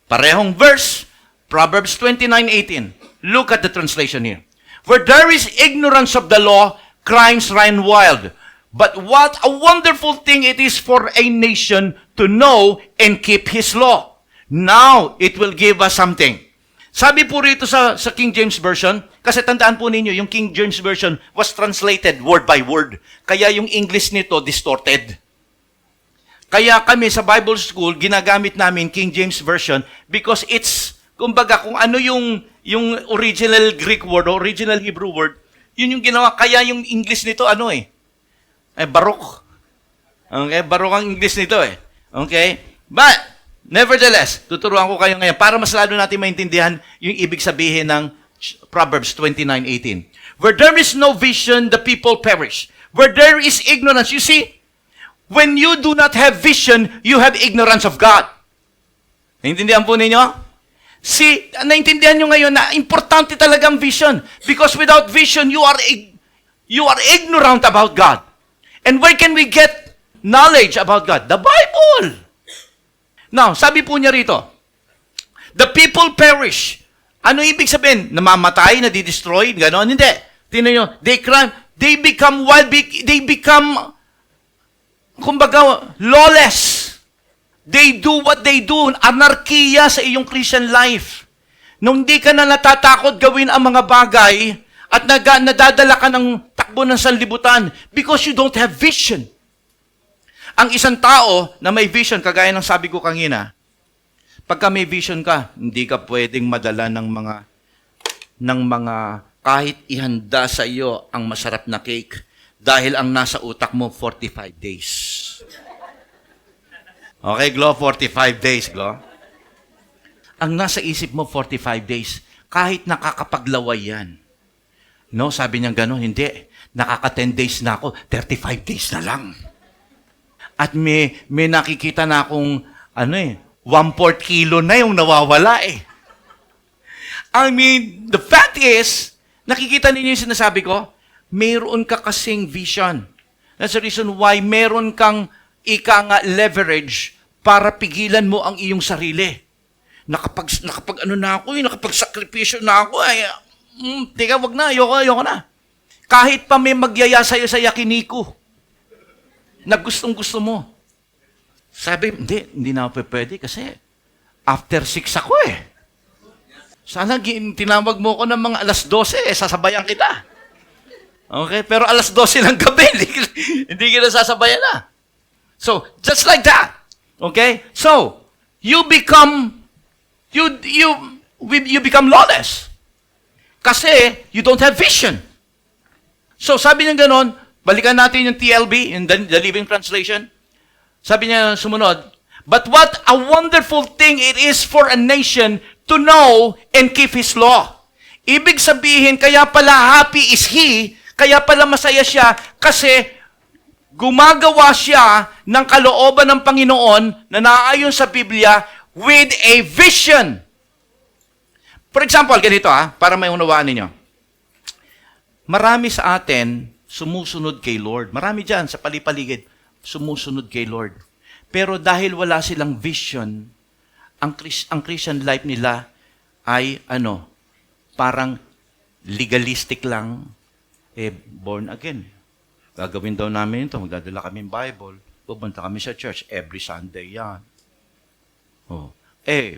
Parehong verse, Proverbs 29:18. Look at the translation here. Where there is ignorance of the law, crimes run wild. But what a wonderful thing it is for a nation to know and keep His law. Now, it will give us something. Sabi po rito sa King James Version, kasi tandaan po ninyo, yung King James Version was translated word by word. Kaya yung English nito distorted. Kaya kami sa Bible School, ginagamit namin King James Version because it's, kumbaga, kung ano yung original Greek word, original Hebrew word, yun yung ginawa. Kaya yung English nito, barok. Okay? Barok ang English nito eh. Okay? But, nevertheless, tuturuan ko kayo ngayon para mas lalo natin maintindihan yung ibig sabihin ng Proverbs 29:18. Where there is no vision, the people perish. Where there is ignorance, you see, when you do not have vision, you have ignorance of God. Naintindihan po ninyo? See, naintindihan nyo ngayon na importante talagang vision. Because without vision, you are ignorant about God. And where can we get knowledge about God? The Bible. Now, sabi po niya rito, the people perish. Ano ibig sabihin? Namamatay, nadi-destroy, gano'n? Hindi. Tingnan nyo, they become wild, they become, kumbaga, lawless. They do what they do. Anarkiya sa iyong Christian life. Nung di ka na natatakot gawin ang mga bagay at nadadala ka ng takbo ng sanlibutan because you don't have vision. Ang isang tao na may vision, kagaya ng sabi ko kanina, pagka may vision ka, hindi ka pwedeng madala ng mga kahit ihanda sa iyo ang masarap na cake dahil ang nasa utak mo 45 days. Okay, Glo, 45 days, Glo. Ang nasa isip mo, 45 days. Kahit nakakapaglaway yan. No, sabi niya gano'n, hindi. Nakaka-10 days na ako, 35 days na lang. At may nakikita na akong, 1/4 kilo na yung nawawala eh. I mean, the fact is, nakikita ninyo yung sinasabi ko, mayroon ka kasing vision. That's the reason why meron kang leverage para pigilan mo ang iyong sarili. Nakapagsakripisyo na ako, teka, wag na, ayoko na. Kahit pa may magyaya sa'yo sa yakiniko, na gustong-gusto mo. Sabi, hindi na ako pwede kasi after 6 ako eh. Sana tinawag mo ko ng mga alas 12, sasabayan kita. Okay, pero alas 12 ng gabi, hindi kita sasabayan na. So, just like that. Okay? So, you become lawless. Kasi, you don't have vision. So, sabi niya ganon, balikan natin yung TLB, yung the Living Translation. Sabi niya sumunod, but what a wonderful thing it is for a nation to know and keep His law. Ibig sabihin, kaya pala happy is he, kaya pala masaya siya, kasi gumagawa siya ng kalooban ng Panginoon na naayon sa Biblia with a vision. For example, ganito para may unawaan ninyo. Marami sa atin sumusunod kay Lord. Marami dyan sa palipaligid sumusunod kay Lord. Pero dahil wala silang vision, ang Christian life nila ay parang legalistic lang, born again. Gagawin daw namin ito, magdadala kami ng Bible, pupunta kami sa church every Sunday yan.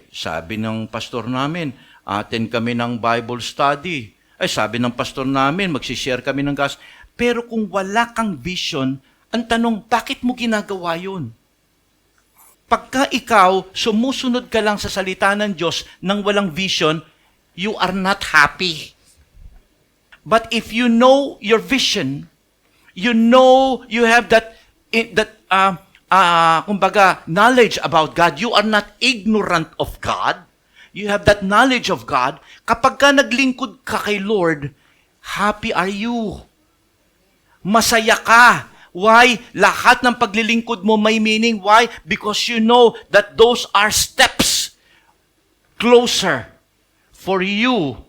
Sabi ng pastor namin, attend kami ng Bible study. Sabi ng pastor namin, magsishare kami ng gospel. Pero kung wala kang vision, ang tanong, bakit mo ginagawa yun? Pagka ikaw, sumusunod ka lang sa salita ng Diyos nang walang vision, you are not happy. But if you know your vision, you know you have that kumbaga, knowledge about God. You are not ignorant of God. You have that knowledge of God. Kapag ka naglingkod ka kay Lord, happy are you. Masaya ka. Why? Lahat ng paglilingkod mo may meaning. Why? Because you know that those are steps closer for you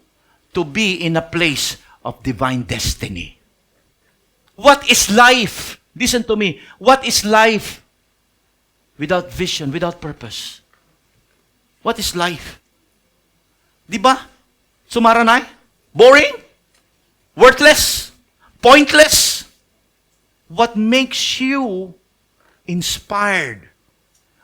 to be in a place of divine destiny. What is life? Listen to me. What is life without vision, without purpose? What is life? Di ba? Sumaranay? Boring? Worthless? Pointless? What makes you inspired?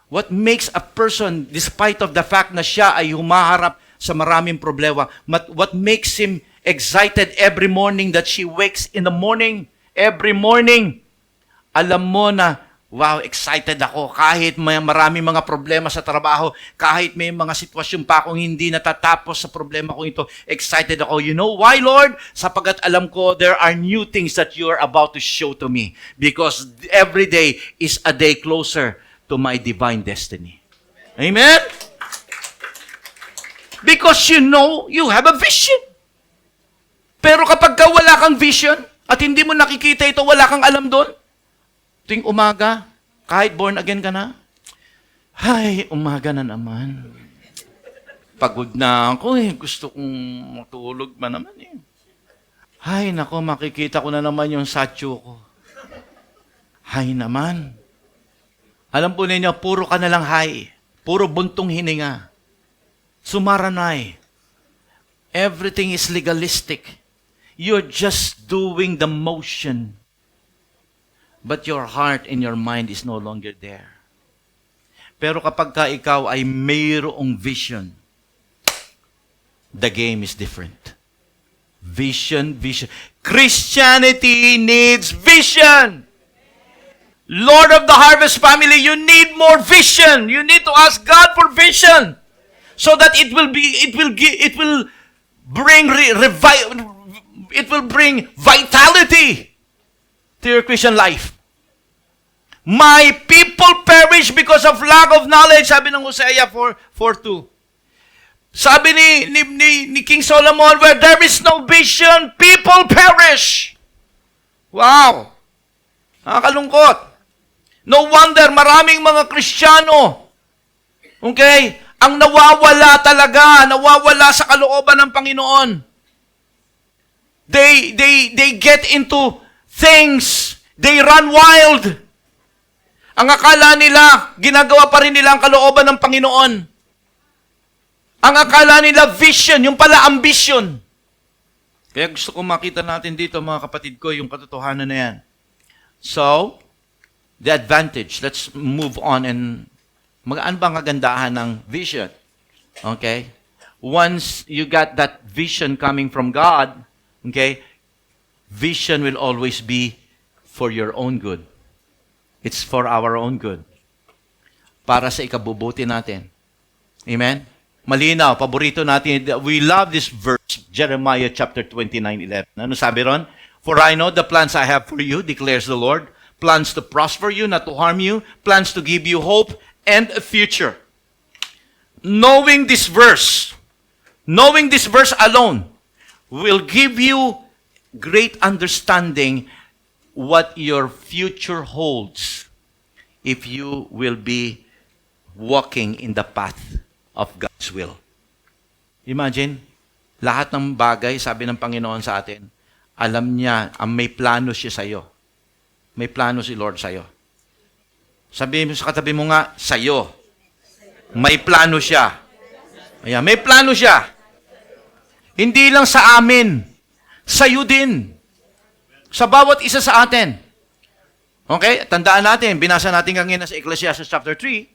What makes a person, despite of the fact na siya ay humaharap sa maraming problema, what makes him excited every morning that she wakes in the morning, every morning, alam mo na, wow, excited ako kahit may maraming mga problema sa trabaho, kahit may mga sitwasyon pa akong hindi natatapos sa problema kong ito, excited ako. You know why, Lord? Sapagat alam ko, there are new things that you are about to show to me because every day is a day closer to my divine destiny. Amen? Because you know you have a vision. Pero kapag wala kang vision at hindi mo nakikita ito, wala kang alam doon, tuwing umaga, kahit born again ka na, ay, umaga na naman. Pagod na ako gusto kong matulog pa naman Ay, nako, makikita ko na naman yung satyo ko. Hay naman. Alam po ninyo, puro ka na lang hay. Puro buntong hininga. Sumaranay. Everything is legalistic. You're just doing the motion. But your heart and your mind is no longer there. Pero kapag ka ikaw ay mayroong vision, the game is different. Vision, vision. Christianity needs vision. Lord of the Harvest family, you need more vision. You need to ask God for vision, so that it will bring vitality to your Christian life. My people perish because of lack of knowledge, sabi ng Hosea 4:2. Sabi ni King Solomon, where there is no vision, people perish. Wow! Nakakalungkot. No wonder, maraming mga Kristiyano, okay, ang nawawala sa kalooban ng Panginoon. They get into things, they run wild. Ang akala nila, ginagawa pa rin nila ang kalooban ng Panginoon. Ang akala nila vision, yung pala ambition. Kaya gusto kong makita natin dito, mga kapatid ko, yung katotohanan na yan. So, the advantage, let's move on and ano bang kagandahan ng vision? Okay? Once you got that vision coming from God, okay, vision will always be for your own good. It's for our own good. Para sa ikabubuti natin. Amen? Malinaw, paborito natin. We love this verse, Jeremiah chapter 29:11. Ano sabi ron? For I know the plans I have for you, declares the Lord. Plans to prosper you, not to harm you. Plans to give you hope and a future. Knowing this verse alone will give you great understanding what your future holds if you will be walking in the path of God's will. Imagine, lahat ng bagay, sabi ng Panginoon sa atin, alam niya, may plano siya sa'yo. May plano si Lord sa'yo. Sabihin mo sa katabi mo nga, sa'yo. May plano siya. Ayan, may plano siya. Hindi lang sa amin, sa'yo din. Sa bawat isa sa atin. Okay? Tandaan natin, binasa natin kanina sa Ecclesiastes chapter 3,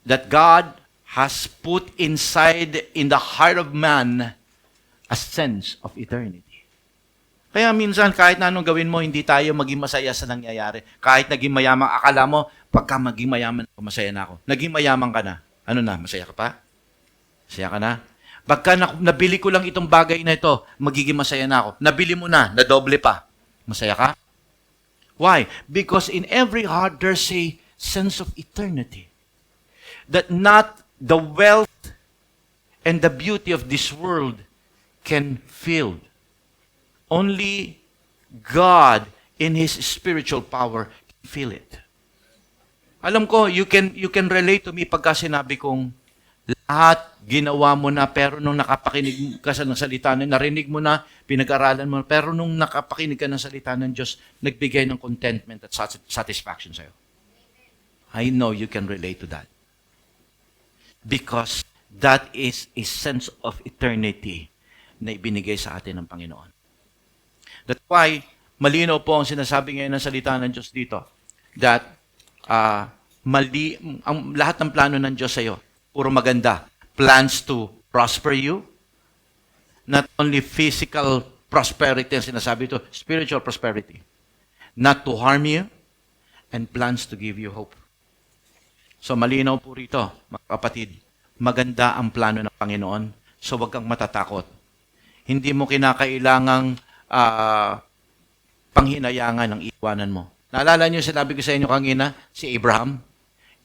that God has put inside in the heart of man a sense of eternity. Kaya minsan, kahit na anong gawin mo, hindi tayo maging masaya sa nangyayari. Kahit naging mayaman, akala mo, pagka maging mayaman ako, masaya na ako. Naging mayaman ka na. Ano na, masaya ka pa? Masaya ka na? Pagka nabili ko lang itong bagay na ito, magiging masaya na ako. Nabili mo na doble pa. Masaya ka? Why? Because in every heart, there's a sense of eternity. That not the wealth and the beauty of this world can fill. Only God in His spiritual power can fill it. Alam ko, you can relate to me pagka sinabi kong lahat ginawa mo na, pero nung nakapakinig ka sa ng salita, narinig mo na, pinag-aralan mo na, pero nung nakapakinig ka ng salita ng Diyos, nagbigay ng contentment at satisfaction sa'yo. I know you can relate to that. Because that is a sense of eternity na ibinigay sa atin ng Panginoon. That's why, malinaw po ang sinasabi ngayon ng salita ng Diyos dito, that lahat ng plano ng Diyos sa'yo, puro maganda. Plans to prosper you, not only physical prosperity ang sinasabi ito, spiritual prosperity. Not to harm you, and plans to give you hope. So malinaw po rito, mga kapatid, maganda ang plano ng Panginoon, so huwag kang matatakot. Hindi mo kinakailangang panghinayangan ng iwanan mo. Naalala niyo, sinabi ko sa inyo kanina, si Abraham,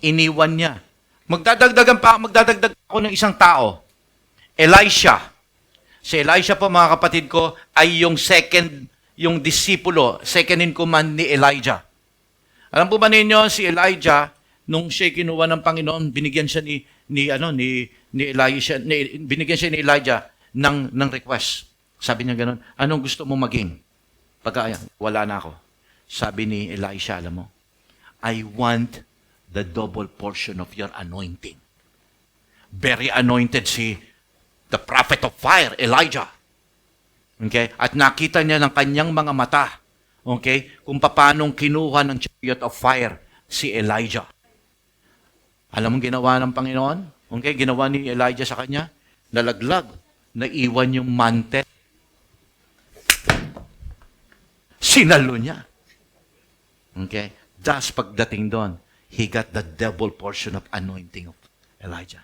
iniwan niya. Magdadagdag ako ng isang tao, Elisha. Si Elisha po, mga kapatid ko, ay yung disipulo, second in command ni Elijah. Alam po ba ninyo, si Elijah, nung siya kinuha ng Panginoon, binigyan siya ni Elijah ng request. Sabi niya gano'n, anong gusto mo maging? Pagka wala na ako. Sabi ni Elisha, alam mo, I want the double portion of your anointing. Very anointed the prophet of fire, Elijah. Okay? At nakita niya ng kanyang mga mata, okay, kung paanong kinuha ng chariot of fire si Elijah. Alam mo ginawa ng Panginoon? Okay, ginawa ni Elijah sa kanya, nalaglag, naiwan yung mantle. Sinalo niya. Okay? Thus, pagdating doon, he got the double portion of anointing of Elijah.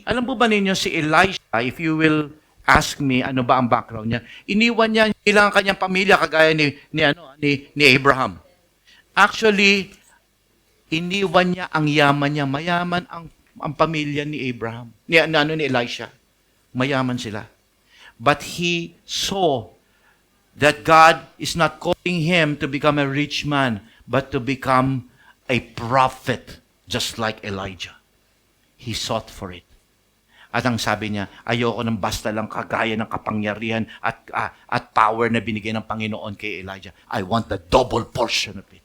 Alam po ba ninyo si Elisha, if you will ask me, ano ba ang background niya? Iniwan niya ilang kanyang pamilya kagaya ni Abraham. Actually, iniwan niya ang yaman niya. Mayaman ang pamilya ni Abraham. Ni Elisha. Mayaman sila. But he saw that God is not calling him to become a rich man, but to become a prophet, just like Elijah. He sought for it. At ang sabi niya, ayoko ng basta lang kagaya ng kapangyarihan at power na binigay ng Panginoon kay Elijah. I want the double portion of it.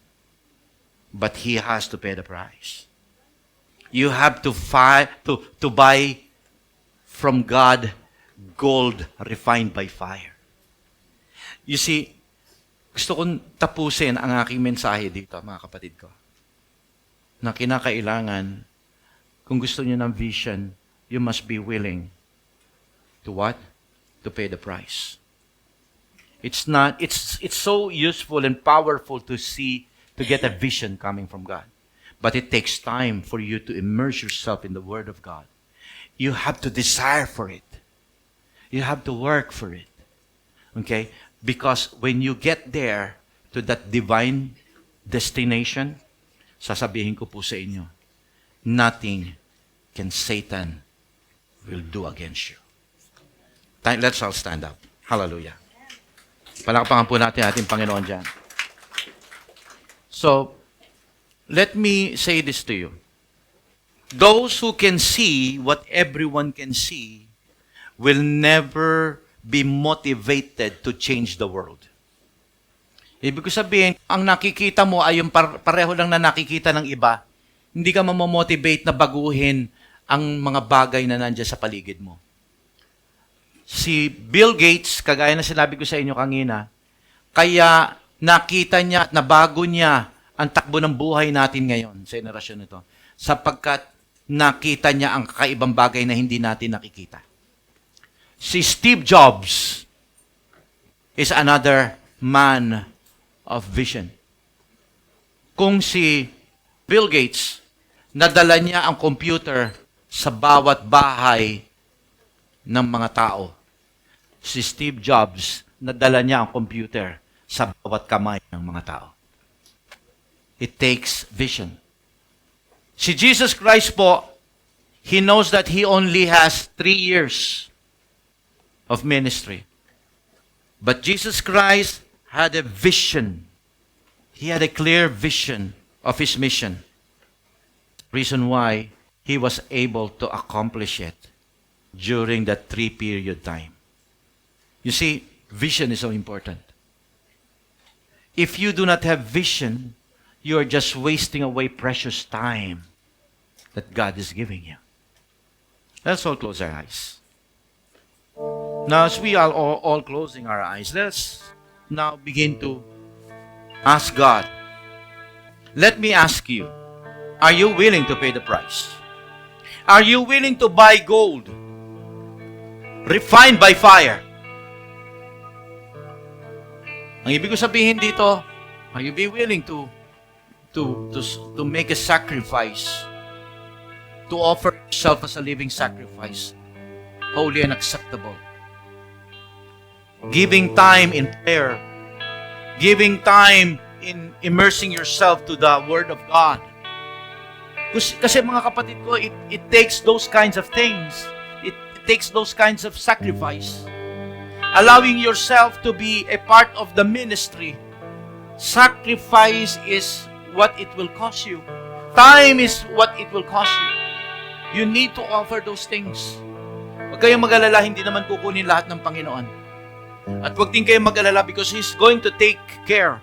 But he has to pay the price. You have to buy from God gold refined by fire. You see, gusto kong tapusin ang aking mensahe dito, mga kapatid ko, na kinakailangan, kung gusto niyo ng vision, you must be willing to what? To pay the price. It's so useful and powerful to get a vision coming from God. But it takes time for you to immerse yourself in the Word of God. You have to desire for it. You have to work for it. Okay? Because when you get there to that divine destination, sasabihin ko po sa inyo, nothing can Satan will do against you. Let's all stand up. Hallelujah. Palakpakan po natin ating Panginoon dyan. So, let me say this to you. Those who can see what everyone can see will never be motivated to change the world. Ibig sabihin, ang nakikita mo ay yung pareho lang na nakikita ng iba, hindi ka mamomotivate na baguhin ang mga bagay na nandiyan sa paligid mo. Si Bill Gates, kagaya na sinabi ko sa inyo kanina, kaya nakita niya at nabago niya ang takbo ng buhay natin ngayon sa henerasyon nito. Sapagkat nakita niya ang kakaibang bagay na hindi natin nakikita. Si Steve Jobs is another man of vision. Kung si Bill Gates, nadala niya ang computer sa bawat bahay ng mga tao. Si Steve Jobs, nadala niya ang computer sa bawat kamay ng mga tao. It takes vision. Si Jesus Christ po, He knows that He only has 3 years of ministry. But Jesus Christ had a vision. He had a clear vision of His mission. Reason why He was able to accomplish it during that 3-period time. You see, vision is so important. If you do not have vision, you are just wasting away precious time that God is giving you. Let's all close our eyes. Now, as we are all closing our eyes, let's now begin to ask God. Let me ask you, are you willing to pay the price? Are you willing to buy gold, refined by fire? Ang ibig ko sabihin dito, are you be willing to make a sacrifice, to offer yourself as a living sacrifice, holy and acceptable? Giving time in prayer, giving time in immersing yourself to the Word of God. Kasi mga kapatid ko, it takes those kinds of things. It takes those kinds of sacrifice. Allowing yourself to be a part of the ministry. Sacrifice is what it will cost you. Time is what it will cost you. You need to offer those things. Huwag kayong mag-alala, hindi naman kukunin lahat ng Panginoon. At huwag din kayong mag-alala because He's going to take care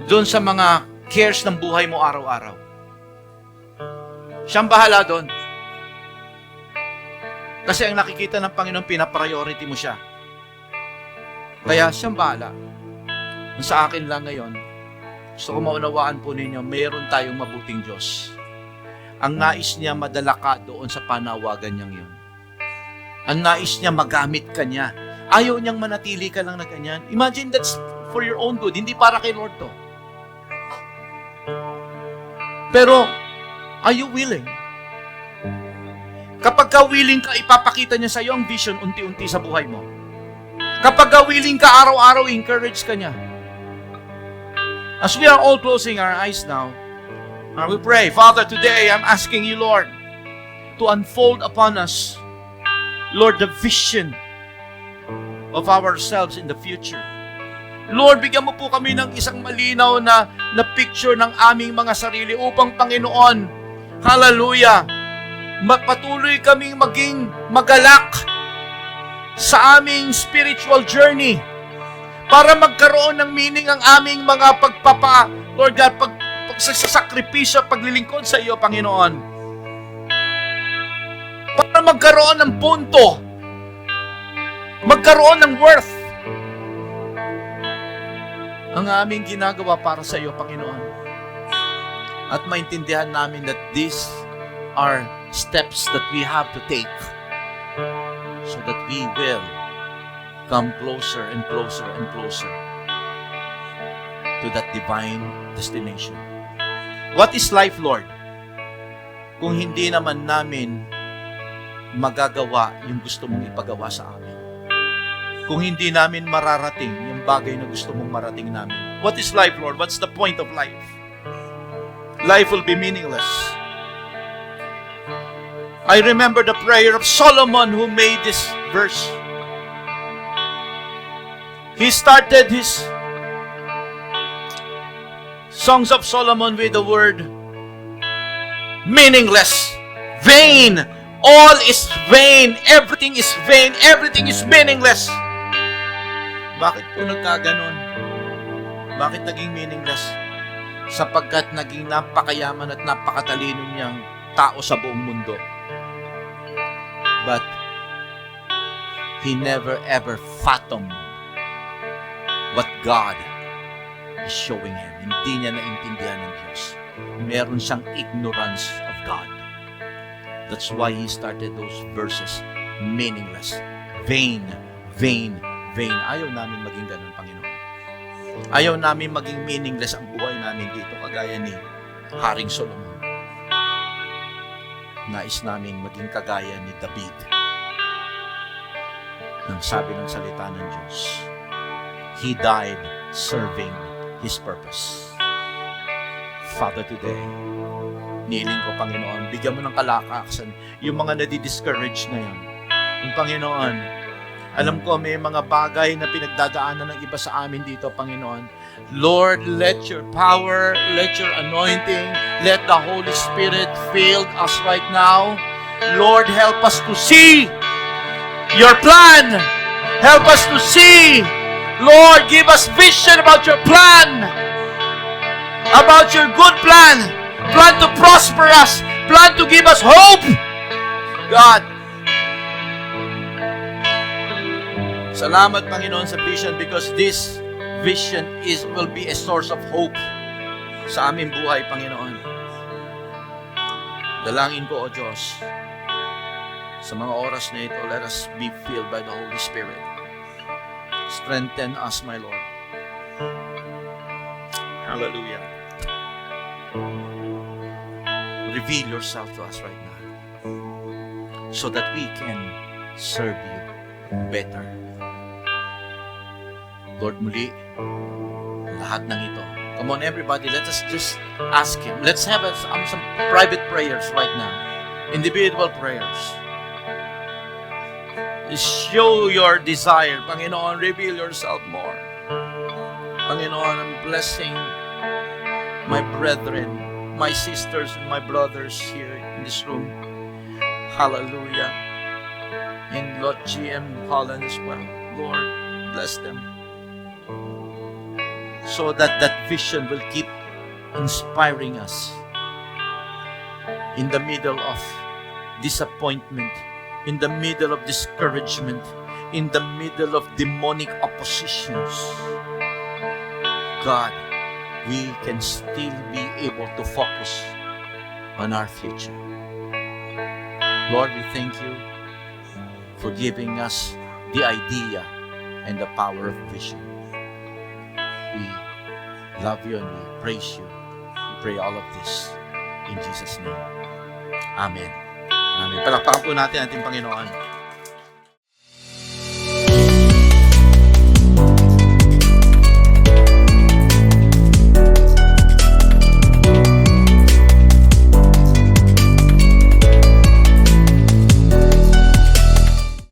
doon sa mga cares ng buhay mo araw-araw. Siyang bahala doon. Kasi ang nakikita ng Panginoon, pinapriority mo siya. Kaya siyang bahala. Sa akin lang ngayon, gusto ko maunawaan po ninyo, mayroon tayong mabuting Diyos. Ang nais niya madala ka doon sa panawagan niyang yun. Ang nais niya magamit ka niya. Ayaw niyang manatili ka lang na ganyan. Imagine that's for your own good, hindi para kay Lord to. Pero, are you willing? Kapag ka willing ka, ipapakita niya sa iyo ang vision unti-unti sa buhay mo. Kapag ka willing ka, araw-araw, encourage ka niya. As we are all closing our eyes now, we pray, Father, today I'm asking you, Lord, to unfold upon us, Lord, the vision of ourselves in the future. Lord, bigyan mo po kami ng isang malinaw na picture ng aming mga sarili upang, Panginoon, hallelujah, patuloy kaming maging magalak sa aming spiritual journey para magkaroon ng meaning ang aming mga Lord God, pagsasakripisyo, paglilingkod sa iyo, Panginoon. Para magkaroon ng punto, magkaroon ng worth ang aming ginagawa para sa iyo, Panginoon. At maintindihan namin that these are steps that we have to take so that we will come closer and closer and closer to that divine destination. What is life, Lord? Kung hindi naman namin magagawa yung gusto mong ipagawa sa amin. Kung hindi namin mararating yung bagay na gusto mong marating namin. What is life, Lord? What's the point of life? Life will be meaningless. I remember the prayer of Solomon who made this verse. He started his Songs of Solomon with the word meaningless, vain. All is vain. Everything is vain. Everything is meaningless. Bakit po nagkaganon? Bakit naging meaningless? Sapagkat naging napakayaman at napakatalino niyang tao sa buong mundo. But he never ever fathomed what God is showing him. Hindi niya naintindihan ng Diyos. Meron siyang ignorance of God. That's why He started those verses. Meaningless. Vain. Vain. Vain. Ayaw namin maging ganun, Panginoon. Ayaw namin maging meaningless ang buhay namin dito, kagaya ni Haring Solomon. Nais namin maging kagaya ni David. Nang sabi ng salita ng Diyos, He died serving His purpose. Father, today, niling ko, Panginoon, bigyan mo ng kalakasan yung mga nadi-discourage na yan. Yung Panginoon, alam ko may mga bagay na pinagdadaanan ng iba sa amin dito, Panginoon. Lord, let your power, let your anointing, let the Holy Spirit fill us right now. Lord, help us to see your plan. Help us to see. Lord, give us vision about your plan. About your good plan. Plan to prosper us. Plan to give us hope. God, salamat, Panginoon, sa vision, because this vision will be a source of hope sa aming buhay, Panginoon. Dalangin ko, O Diyos, sa mga oras na ito, let us be filled by the Holy Spirit. Strengthen us, my Lord. Hallelujah. Reveal yourself to us right now so that we can serve you better. Lord, muli, lahat ng ito. Come on, everybody, let us just ask Him. Let's have some private prayers right now. Individual prayers. Show your desire. Panginoon, reveal yourself more. Panginoon, I'm blessing my brethren, my sisters, and my brothers here in this room. Hallelujah. In Lord GM Holland as well. Lord, bless them. So that vision will keep inspiring us in the middle of disappointment, in the middle of discouragement, in the middle of demonic oppositions. God, we can still be able to focus on our future. Lord, we thank you for giving us the idea and the power of vision. We love you and we praise you. We pray all of this in Jesus' name. Amen. Amen. Palakpakan po natin ating Panginoon.